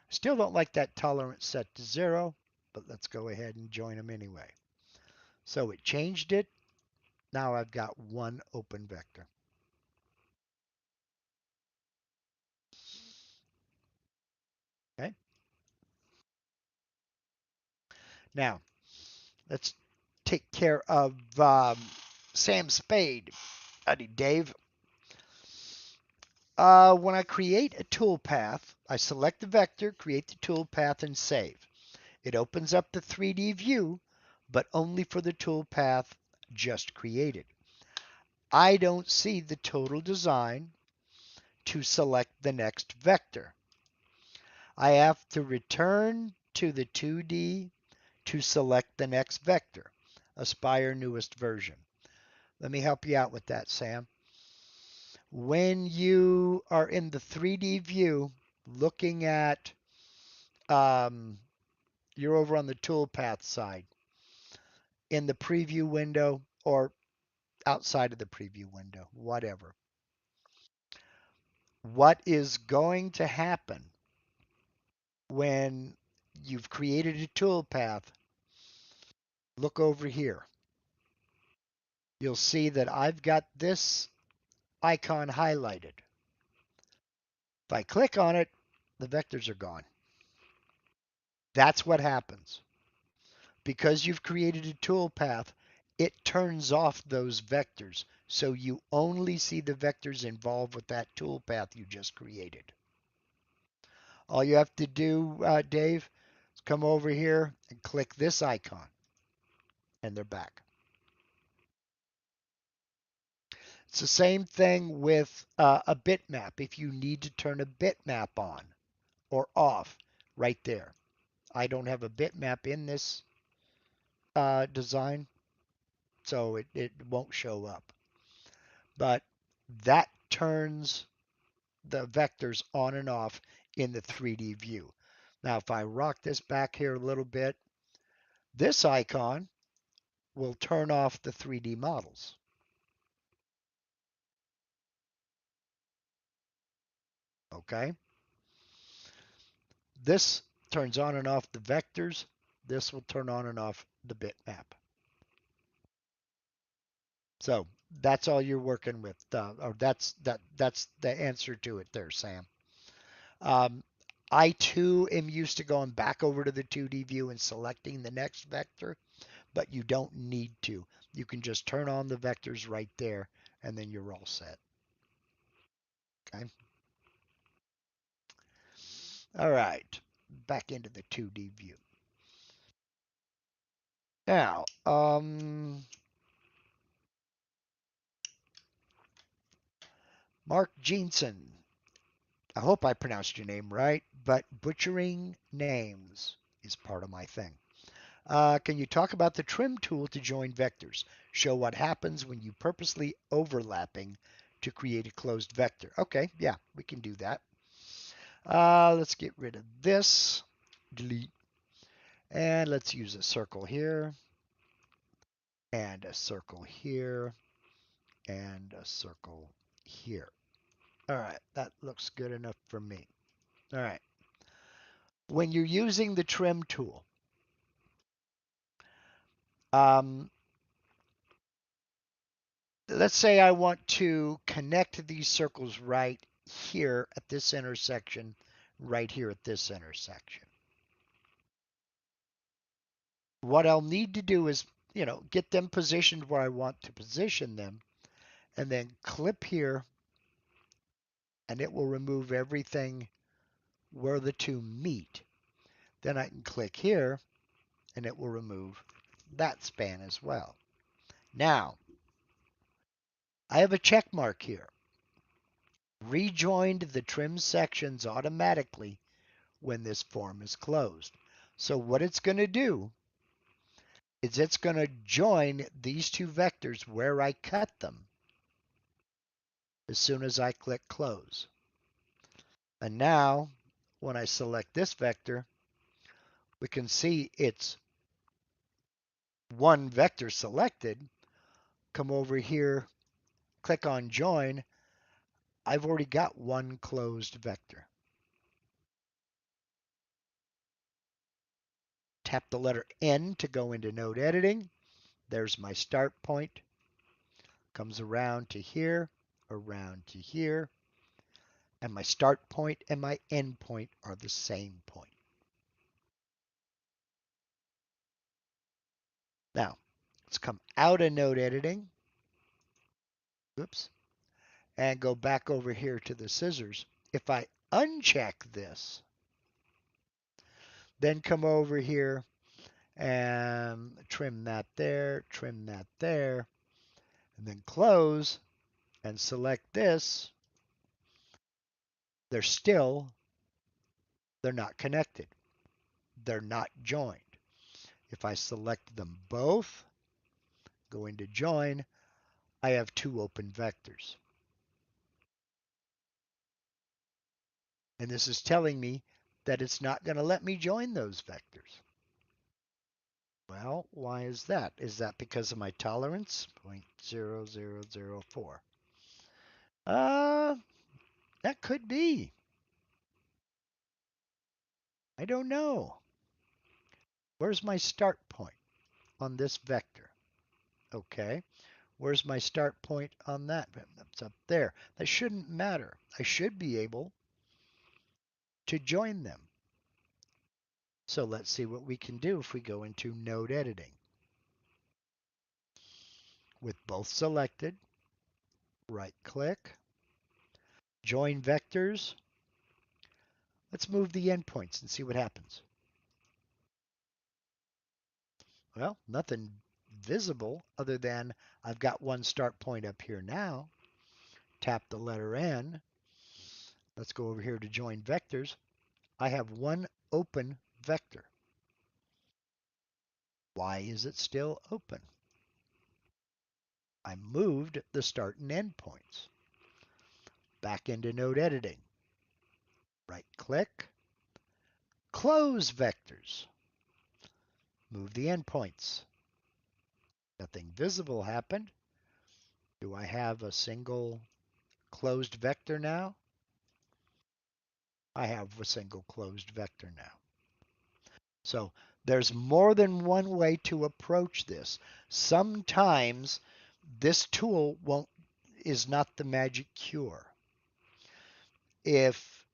Still don't like that tolerance set to 0, but let's go ahead and join them anyway. So it changed it. Now I've got one open vector. Okay. Now let's take care of Sam Spade. Howdy, Dave. When I create a toolpath, I select the vector, create the toolpath, and save. It opens up the 3D view, but only for the toolpath just created. I don't see the total design to select the next vector. I have to return to the 2D to select the next vector, Aspire newest version. Let me help you out with that, Sam. When you are in the 3D view looking at, you're over on the toolpath side in the preview window or outside of the preview window, whatever. What is going to happen when you've created a toolpath? Look over here. You'll see that I've got this icon highlighted. If I click on it, the vectors are gone. That's what happens. Because you've created a toolpath, it turns off those vectors. So you only see the vectors involved with that toolpath you just created. All you have to do, Dave, is come over here and click this icon, and they're back. It's the same thing with a bitmap. If you need to turn a bitmap on or off, right there. I don't have a bitmap in this design, so it won't show up. But that turns the vectors on and off in the 3D view. Now, if I rock this back here a little bit, this icon will turn off the 3D models. Okay? This turns on and off the vectors. This will turn on and off the bitmap. So that's all you're working with, or that's the answer to it there, Sam. I too am used to going back over to the 2D view and selecting the next vector, but you don't need to. You can just turn on the vectors right there, and then you're all set. Okay. All right. Back into the 2D view. Now, Mark Jensen. I hope I pronounced your name right, but butchering names is part of my thing. Can you talk about the trim tool to join vectors? Show what happens when you purposely overlapping to create a closed vector. Okay, yeah, we can do that. Let's get rid of this. Delete. And let's use a circle here. And a circle here. And a circle here. All right, that looks good enough for me. All right. When you're using the trim tool, um, let's say I want to connect these circles right here at this intersection, right here at this intersection. What I'll need to do is, get them positioned where I want to position them, and then clip here, and it will remove everything where the two meet. Then I can click here, and it will remove that span as well. Now, I have a check mark here. Rejoined the trim sections automatically when this form is closed. So what it's going to do is it's going to join these two vectors where I cut them as soon as I click close. And now, when I select this vector, we can see it's one vector selected. Come over here, click on join. I've already got one closed vector. Tap the letter N to go into node editing. There's my start point. Comes around to here, and my start point and my end point are the same point. Now, let's come out of node editing. Oops. And go back over here to the scissors. If I uncheck this, then come over here and trim that there, and then close and select this, they're not connected. They're not joined. If I select them both, go into join, I have two open vectors. And this is telling me that it's not going to let me join those vectors. Well, why is that? Is that because of my tolerance? 0.0004. That could be. I don't know. Where's my start point on this vector? Okay. Where's my start point on that? That's up there. That shouldn't matter. I should be able to join them. So let's see what we can do if we go into node editing. With both selected, right click, join vectors. Let's move the endpoints and see what happens. Well, nothing visible other than I've got one start point up here now. Tap the letter N. Let's go over here to join vectors. I have one open vector. Why is it still open? I moved the start and end points. Back into node editing. Right click, close vectors. Move the endpoints. Nothing visible happened. Do I have a single closed vector now? I have a single closed vector now. So there's more than one way to approach this. Sometimes this tool is not the magic cure. If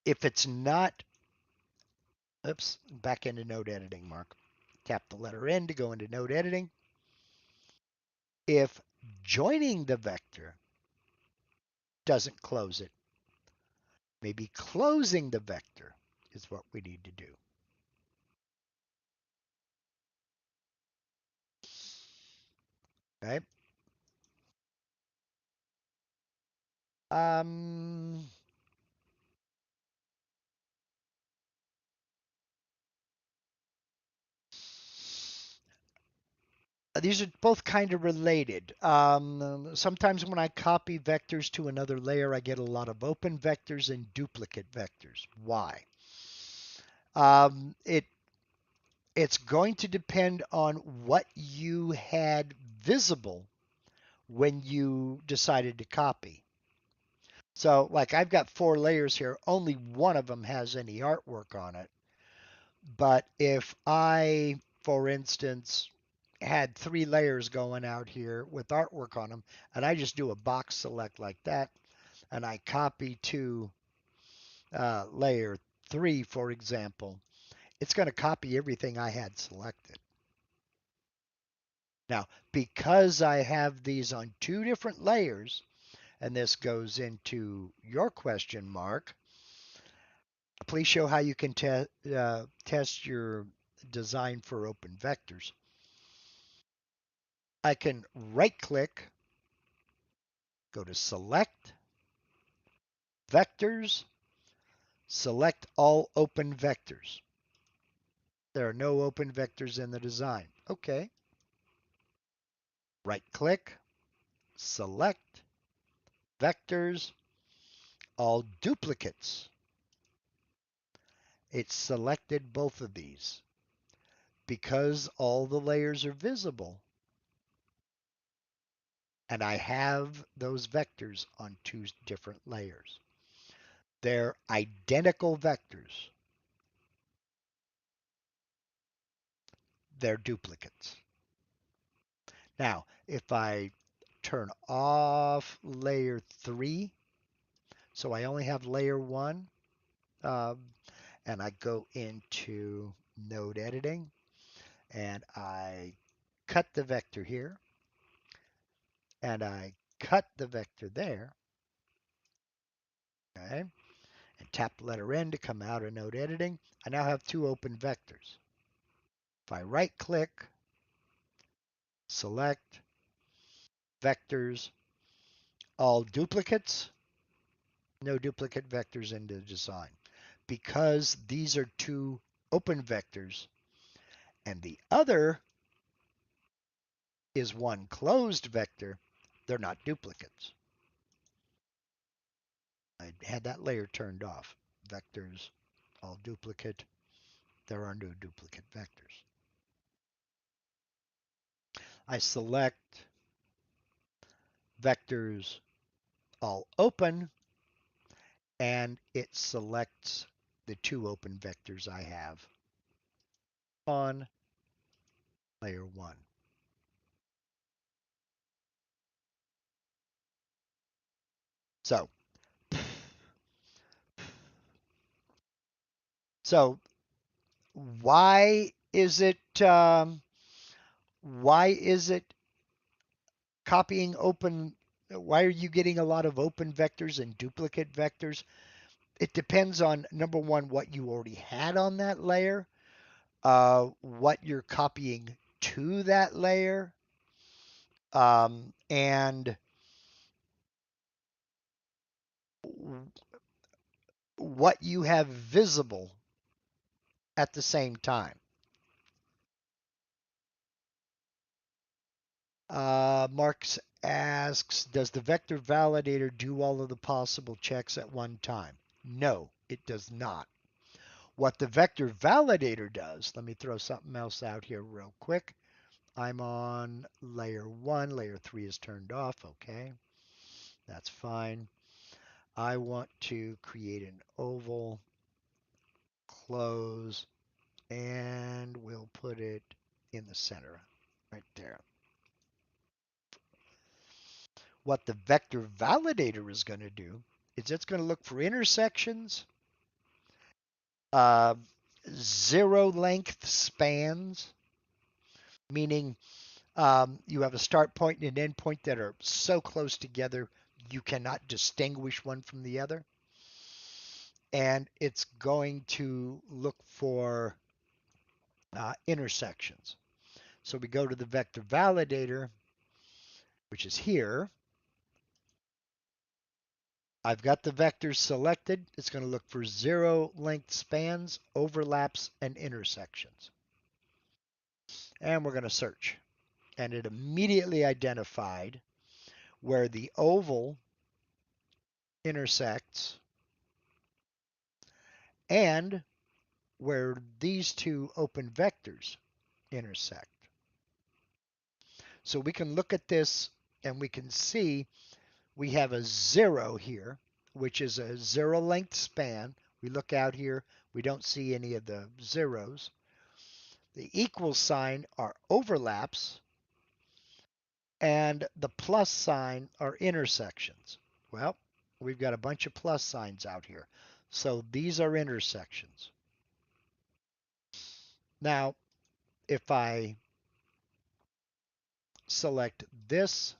it's not, oops, back into node editing, Mark. Tap the letter N to go into node editing. If joining the vector doesn't close it, maybe closing the vector is what we need to do. Okay. These are both kind of related. Sometimes when I copy vectors to another layer, I get a lot of open vectors and duplicate vectors. Why? It's going to depend on what you had visible when you decided to copy. So, like I've got 4 layers here, only one of them has any artwork on it. But if I, for instance, had 3 layers going out here with artwork on them, and I just do a box select like that, and I copy to layer 3, for example, it's going to copy everything I had selected. Now, because I have these on 2 different layers, and this goes into your question, Mark, please show how you can test your designed for open vectors. I can right click, go to select, vectors, select all open vectors. There are no open vectors in the design. Okay. Right click, select, vectors, all duplicates. It's selected both of these. Because all the layers are visible, and I have those vectors on two different layers. They're identical vectors. They're duplicates. Now, if I turn off layer 3, so I only have layer 1, and I go into node editing, and I cut the vector here, and I cut the vector there, okay, and tap the letter N to come out of node editing, I now have two open vectors. If I right click, select, vectors, all duplicates, no duplicate vectors in the design. Because these are two open vectors and the other is one closed vector, they're not duplicates. I had that layer turned off. Vectors, all duplicate, there are no duplicate vectors. I select vectors, all open, and it selects the two open vectors I have on layer 1. So why is it copying open? Why are you getting a lot of open vectors and duplicate vectors? It depends on, number one, what you already had on that layer, what you're copying to that layer, and what you have visible at the same time. Marx asks, does the vector validator do all of the possible checks at one time? No, it does not. What the vector validator does, let me throw something else out here real quick. I'm on layer 1, layer 3 is turned off, okay, that's fine. I want to create an oval, close, and we'll put it in the center, right there. What the vector validator is going to do is it's going to look for intersections, uh, zero length spans, meaning you have a start point and an end point that are so close together you cannot distinguish one from the other. And it's going to look for intersections. So we go to the vector validator, which is here. I've got the vectors selected. It's going to look for zero length spans, overlaps, and intersections. And we're going to search. And it immediately identified where the oval intersects and where these two open vectors intersect. So we can look at this and we can see we have a 0 here, which is a zero length span. We look out here, we don't see any of the zeros. The equal sign are overlaps, and the plus sign are intersections. Well, we've got a bunch of plus signs out here. So these are intersections. Now, if I select this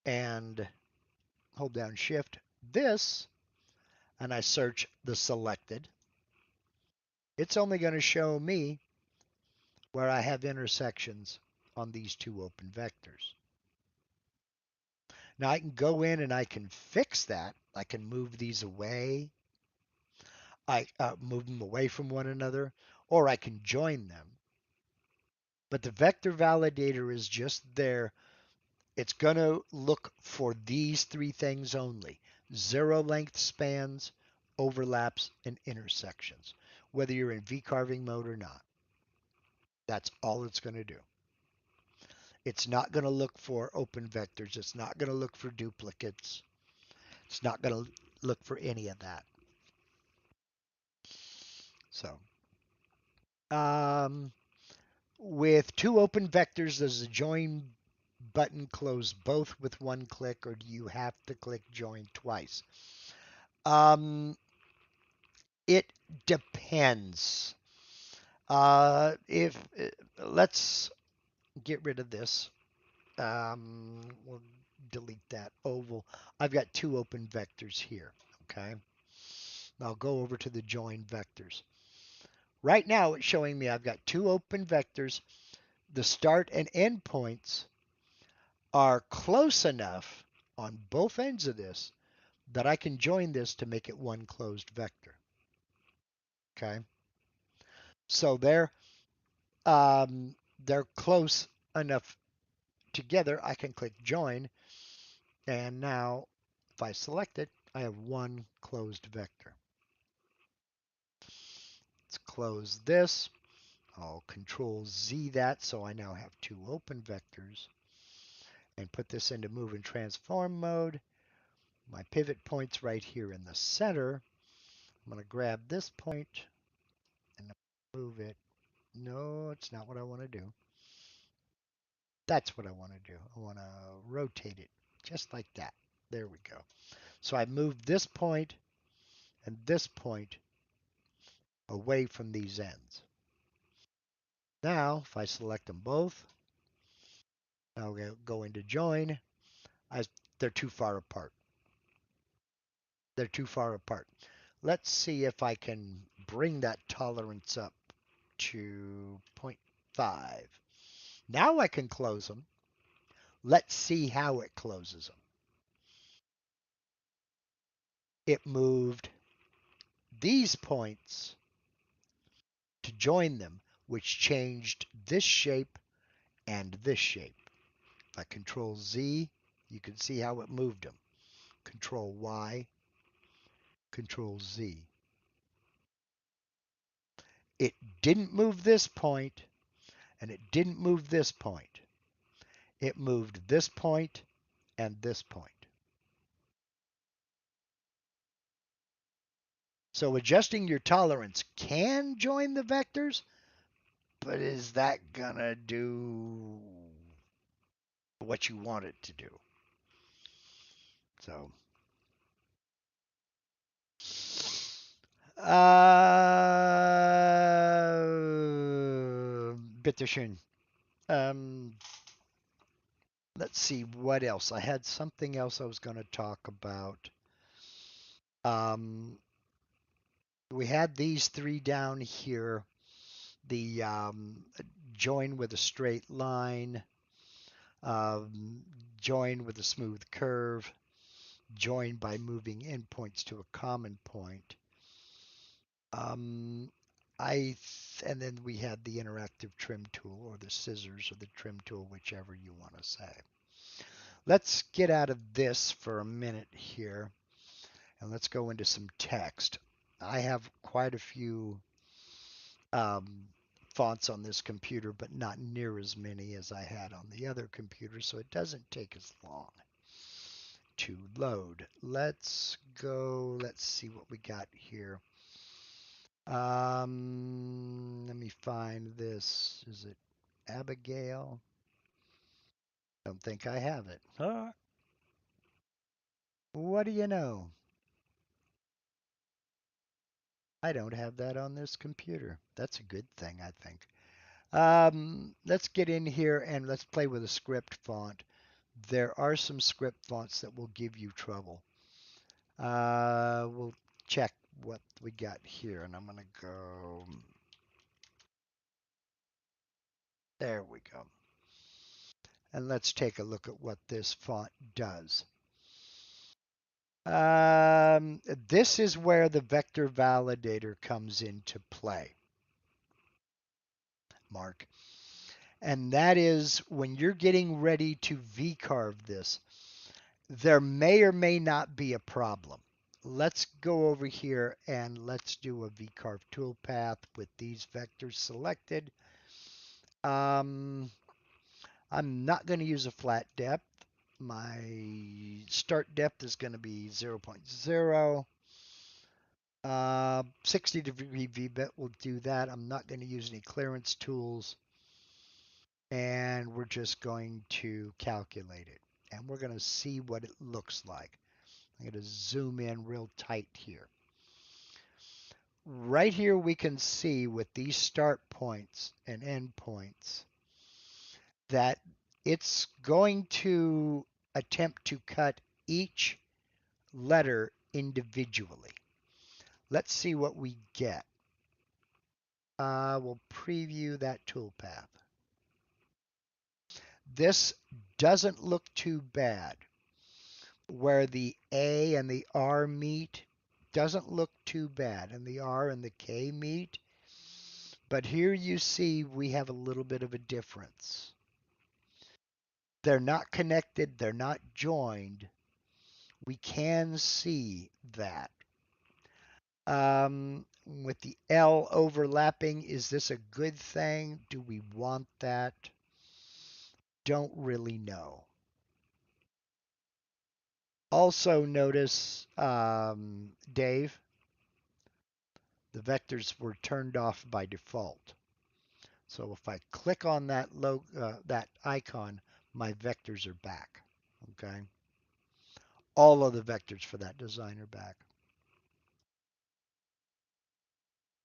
and hold down Shift, this, and I search the selected, It's only going to show me where I have intersections on these two open vectors. Now I can go in and I can fix that. I can move these away. I move them away from one another, or I can join them. But the vector validator is just there. It's going to look for these three things only: zero length spans, overlaps, and intersections, whether you're in V-carving mode or not. That's all it's going to do. It's not going to look for open vectors. It's not going to look for duplicates. It's not going to look for any of that. So, um, with two open vectors, does the join button close both with one click, or do you have to click join twice? It depends. If let's get rid of this. We'll delete that oval. I've got two open vectors here. Okay. I'll go over to the join vectors. Right now, it's showing me I've got two open vectors. The start and end points are close enough on both ends of this that I can join this to make it one closed vector. Okay. So they're close enough together. I can click join, and now if I select it, I have one closed vector. Let's close this. I'll control Z that, so I now have two open vectors, and put this into move and transform mode. My pivot point's right here in the center. I'm going to grab this point and move it. No, it's not what I want to do. That's what I want to do. I want to rotate it just like that. There we go. So I moved this point and this point away from these ends. Now, if I select them both, I'll go into join. They're too far apart. They're too far apart. Let's see if I can bring that tolerance up to 0.5. Now I can close them. Let's see how it closes them. It moved these points to join them, which changed this shape and this shape. If I control Z, you can see how it moved them. Control Y, control Z. It didn't move this point, and it didn't move this point. It moved this point and this point. So adjusting your tolerance can join the vectors, but is that gonna do what you want it to do? So, bitteschön. Um, let's see what else. I had something else I was going to talk about. Um, we had these three down here. The join with a straight line, join with a smooth curve, join by moving endpoints to a common point. And then we had the interactive trim tool, or the scissors, or the trim tool, whichever you want to say. Let's get out of this for a minute here, and let's go into some text. I have quite a few fonts on this computer, but not near as many as I had on the other computer, so it doesn't take as long to load. Let's go, let's see what we got here. Let me find this. Is it Abigail? Don't think I have it. Huh? What do you know? I don't have that on this computer. That's a good thing, I think. Let's get in here and let's play with a script font. There are some script fonts that will give you trouble. We'll check what we got here? And I'm going to go, there we go. And let's take a look at what this font does. This is where the vector validator comes into play, Mark. And that is when you're getting ready to V-carve this, there may or may not be a problem. Let's go over here and let's do a V-carve toolpath with these vectors selected. I'm not going to use a flat depth. My start depth is going to be 0.0. 60-degree V-bit will do that. I'm not going to use any clearance tools. And we're just going to calculate it. And we're going to see what it looks like. I'm going to zoom in real tight here. Right here we can see with these start points and end points that it's going to attempt to cut each letter individually. Let's see what we get. We'll preview that toolpath. This doesn't look too bad. Where the A and the R meet doesn't look too bad, and the R and the K meet. But here you see we have a little bit of a difference. They're not connected, they're not joined. We can see that. With the L overlapping, is this a good thing? Do we want that? Don't really know. Also notice, Dave, the vectors were turned off by default. So if I click on that that icon, my vectors are back. Okay. All of the vectors for that design are back.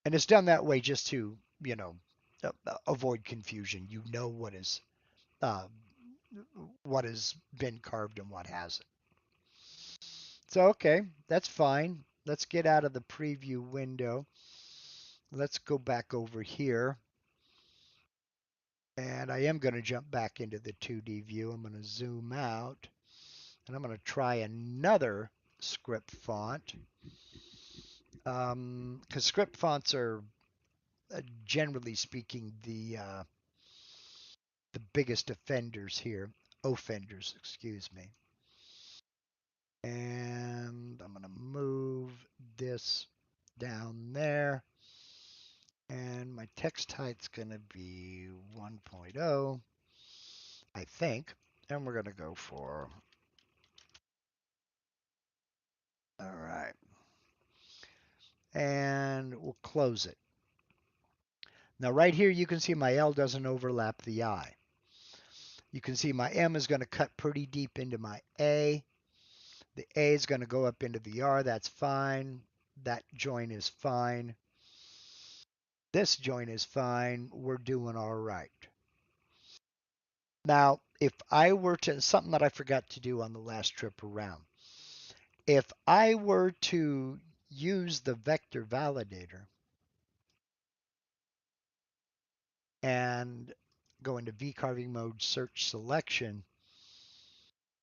And it's done that way just to, avoid confusion. You know uh, what has been carved and what hasn't. So, okay, that's fine. Let's get out of the preview window. Let's go back over here. And I am going to jump back into the 2D view. I'm going to zoom out. And I'm going to try another script font. Because script fonts are, generally speaking, the biggest offenders, excuse me. And I'm going to move this down there. And my text height's going to be 1.0, I think. And we're going to go for, all right. And we'll close it. Now right here you can see my L doesn't overlap the I. You can see my M is going to cut pretty deep into my A. The A is going to go up into the R. That's fine. That joint is fine. This joint is fine. We're doing all right. Now, if I were to, something that I forgot to do on the last trip around, if I were to use the vector validator and go into V-carving mode, search selection,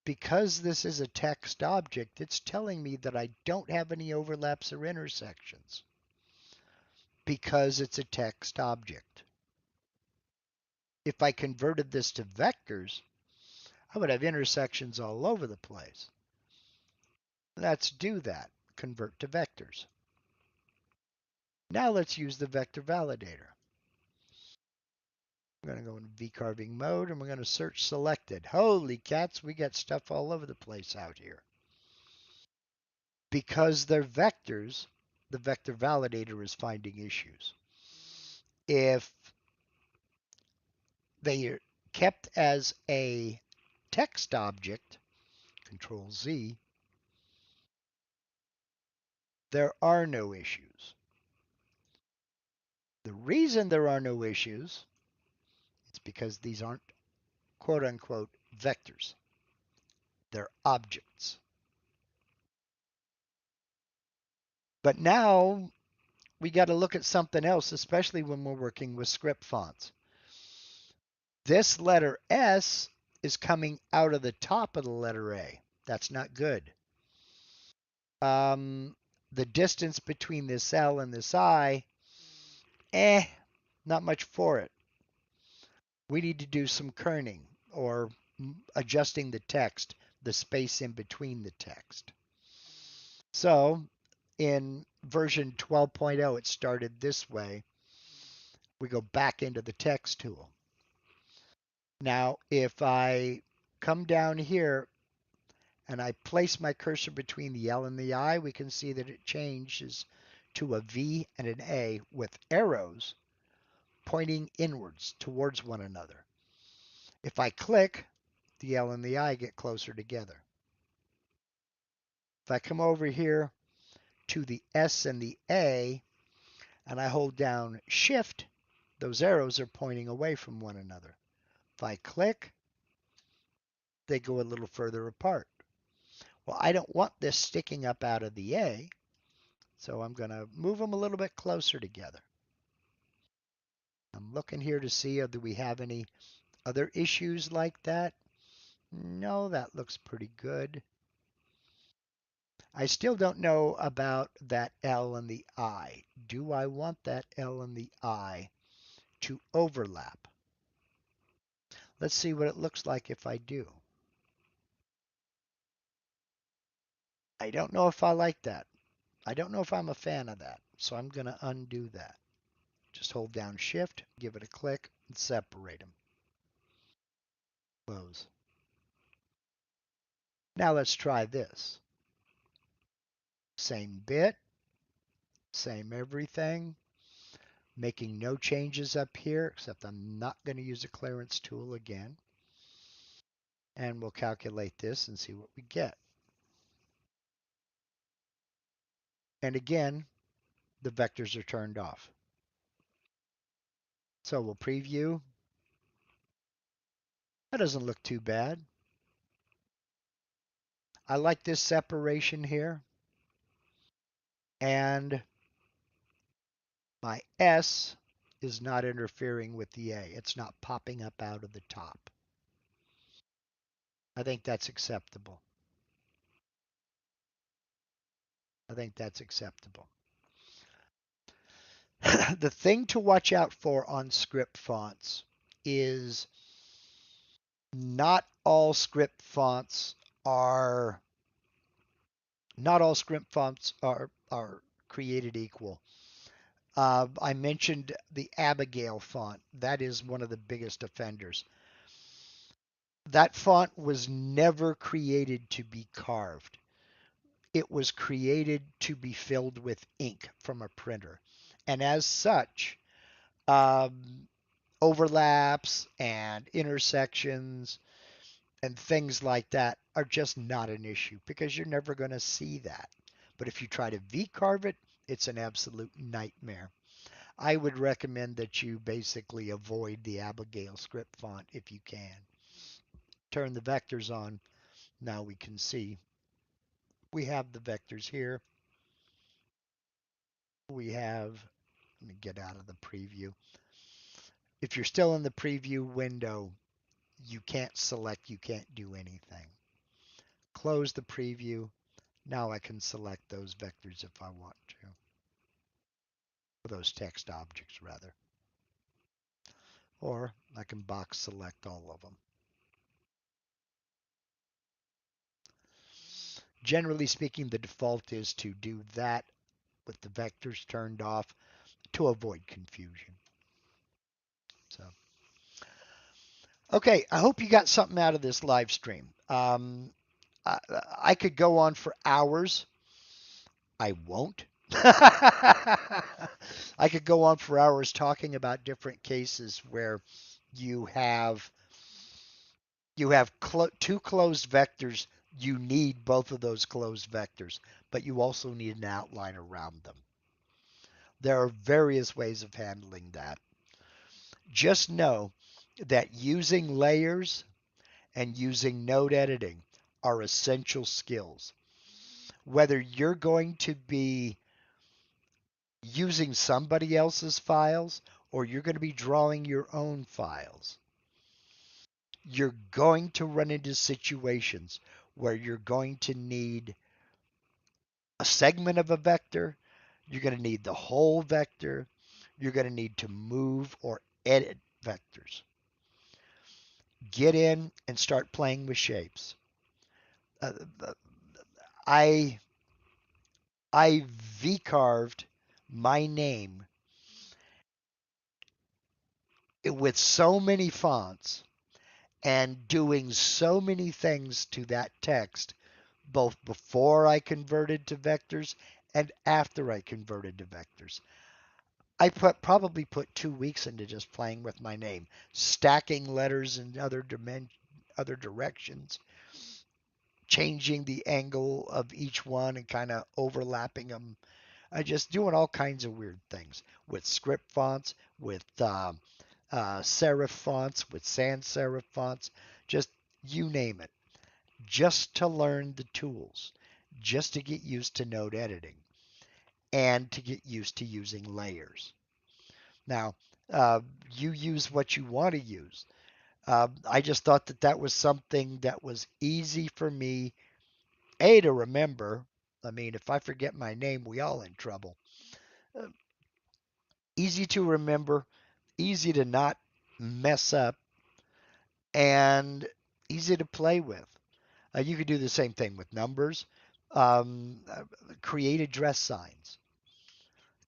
because this is a text object, it's telling me that I don't have any overlaps or intersections because it's a text object. If I converted this to vectors, I would have intersections all over the place. Let's do that. Convert to vectors. Now let's use the vector validator. I'm going to go into V-carving mode and we're going to search selected. Holy cats, we got stuff all over the place out here. Because they're vectors, the vector validator is finding issues. If they are kept as a text object, Control Z, there are no issues. The reason there are no issues is because these aren't quote unquote vectors. They're objects. But now we got to look at something else, especially when we're working with script fonts. This letter S is coming out of the top of the letter A. That's not good. The distance between this L and this I, not much for it. We need to do some kerning or adjusting the text, the space in between the text. So in version 12.0, it started this way. We go back into the text tool. Now, if I come down here and I place my cursor between the L and the I, we can see that it changes to a V and an A with arrows pointing inwards towards one another. If I click, the L and the I get closer together. If I come over here to the S and the A and I hold down Shift, those arrows are pointing away from one another. If I click, they go a little further apart. Well, I don't want this sticking up out of the A, so I'm going to move them a little bit closer together. I'm looking here to see do we have any other issues like that. No, that looks pretty good. I still don't know about that L and the I. Do I want that L and the I to overlap? Let's see what it looks like if I do. I don't know if I like that. I don't know if I'm a fan of that, so I'm going to undo that. Just hold down Shift, give it a click, and separate them. Close. Now let's try this. Same bit, same everything, making no changes up here, except I'm not going to use a clearance tool again. And we'll calculate this and see what we get. And again, the vectors are turned off. So we'll preview. That doesn't look too bad. I like this separation here. And my S is not interfering with the A. It's not popping up out of the top. I think that's acceptable. I think that's acceptable. The thing to watch out for on script fonts is not all script fonts are created equal. I mentioned the Abigail font. That is one of the biggest offenders. That font was never created to be carved. It was created to be filled with ink from a printer. And as such, overlaps and intersections and things like that are just not an issue because you're never going to see that. But if you try to V-carve it, it's an absolute nightmare. I would recommend that you basically avoid the Abigail script font if you can. Turn the vectors on. Now we can see we have the vectors here. We have, let me get out of the preview. If you're still in the preview window, you can't select, you can't do anything. Close the preview. Now I can select those vectors if I want to. Or those text objects, rather. Or I can box select all of them. Generally speaking, the default is to do that with the vectors turned off to avoid confusion. So, okay, I hope you got something out of this live stream. I could go on for hours. I won't. I could go on for hours talking about different cases where you have two closed vectors. You need both of those closed vectors, but you also need an outline around them. There are various ways of handling that. Just know that using layers and using node editing are essential skills. Whether you're going to be using somebody else's files or you're going to be drawing your own files, you're going to run into situations where you're going to need a segment of a vector, you're going to need the whole vector, you're going to need to move or edit vectors. Get in and start playing with shapes. Uh, I I V carved my name with so many fonts and doing so many things to that text, both before I converted to vectors and after I converted to vectors. I probably put 2 weeks into just playing with my name, stacking letters in other directions, changing the angle of each one and kind of overlapping them. I just doing all kinds of weird things with script fonts, with serif fonts, with sans serif fonts, just you name it, just to learn the tools, just to get used to node editing and to get used to using layers. Now, uh, you use what you want to use. I just thought that that was something that was easy for me, A, to remember. I mean, if I forget my name, we all in trouble. Uh, Easy to remember, easy to not mess up, and easy to play with. You could do the same thing with numbers. Um, uh, Create address signs.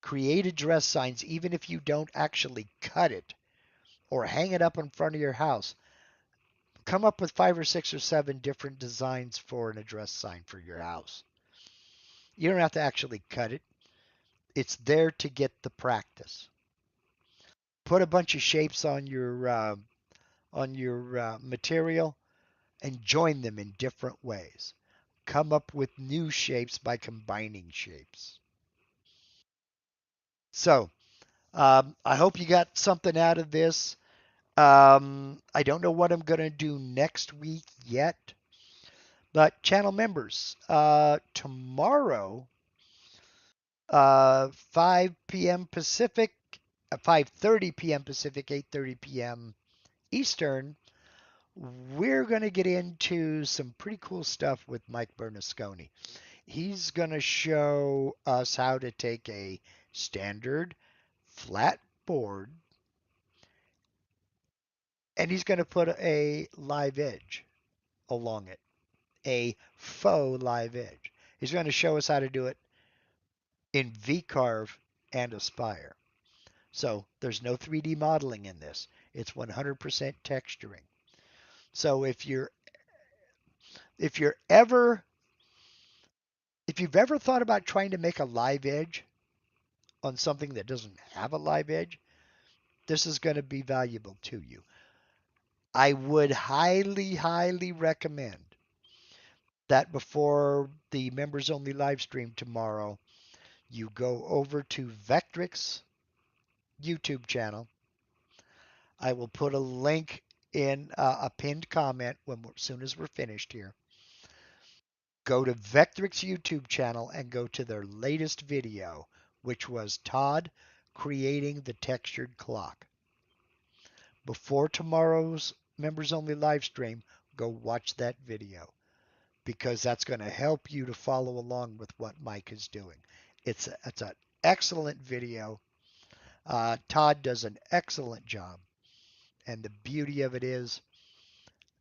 Create address signs even if you don't actually cut it or hang it up in front of your house. Come up with 5 or 6 or 7 different designs for an address sign for your house. You don't have to actually cut it. It's there to get the practice. Put a bunch of shapes on your material and join them in different ways. Come up with new shapes by combining shapes. So, I hope you got something out of this. I don't know what I'm going to do next week yet, but channel members, tomorrow, 5 p.m. Pacific, 5:30 p.m. Pacific, 8:30 p.m. Eastern, we're going to get into some pretty cool stuff with Mike Bernasconi. He's going to show us how to take a standard flat board and he's going to put a live edge along it, a faux live edge. He's going to show us how to do it in VCarve and Aspire. So there's no 3D modeling in this. It's 100% texturing. So if you're ever if you've ever thought about trying to make a live edge on something that doesn't have a live edge, this is going to be valuable to you. I would highly, highly recommend that before the members only live stream tomorrow, you go over to Vectric's YouTube channel. I will put a link in a pinned comment as soon as we're finished here. Go to Vectric's YouTube channel and go to their latest video, which was Todd creating the textured clock. Before tomorrow's members only live stream, go watch that video because that's going to help you to follow along with what Mike is doing. It's an excellent video. Todd does an excellent job. And the beauty of it is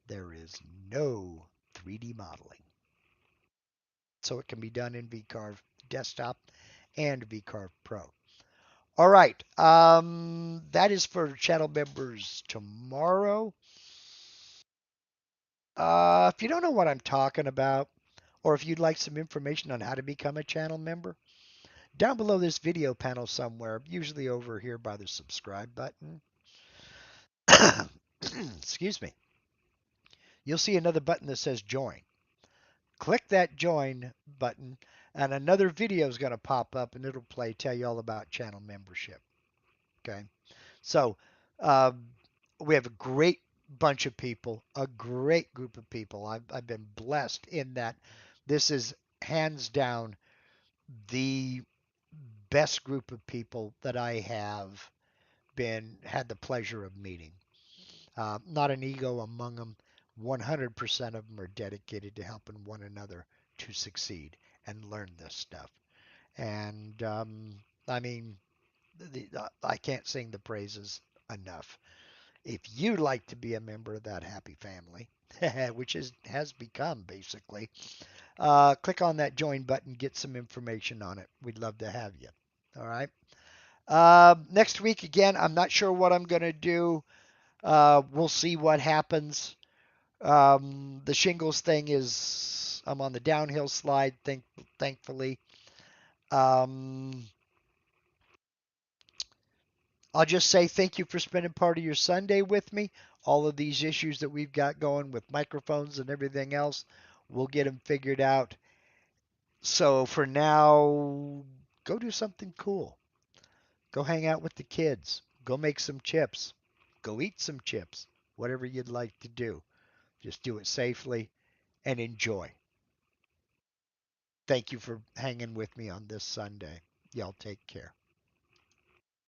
there is no 3D modeling. So it can be done in VCarve Desktop and VCarve Pro. All right. That is for channel members tomorrow. If you don't know what I'm talking about, or if you'd like some information on how to become a channel member, down below this video panel somewhere, usually over here by the subscribe button, excuse me, you'll see another button that says join. Click that join button, and another video is going to pop up and it'll play, tell you all about channel membership. Okay. So, um, we have a great bunch of people, a great group of people. I've been blessed in that this is hands down the best group of people that I have had the pleasure of meeting. Not an ego among them. 100% of them are dedicated to helping one another to succeed and learn this stuff. And I mean, I can't sing the praises enough. If you'd like to be a member of that happy family, which has become basically, click on that join button, get some information on it. We'd love to have you. All right. Next week, again, I'm not sure what I'm going to do. We'll see what happens. The shingles thing is, I'm on the downhill slide, thankfully. Um, I'll just say thank you for spending part of your Sunday with me. All of these issues that we've got going with microphones and everything else, we'll get them figured out. So for now, go do something cool. Go hang out with the kids. Go make some chips. Go eat some chips. Whatever you'd like to do. Just do it safely and enjoy. Thank you for hanging with me on this Sunday. Y'all take care.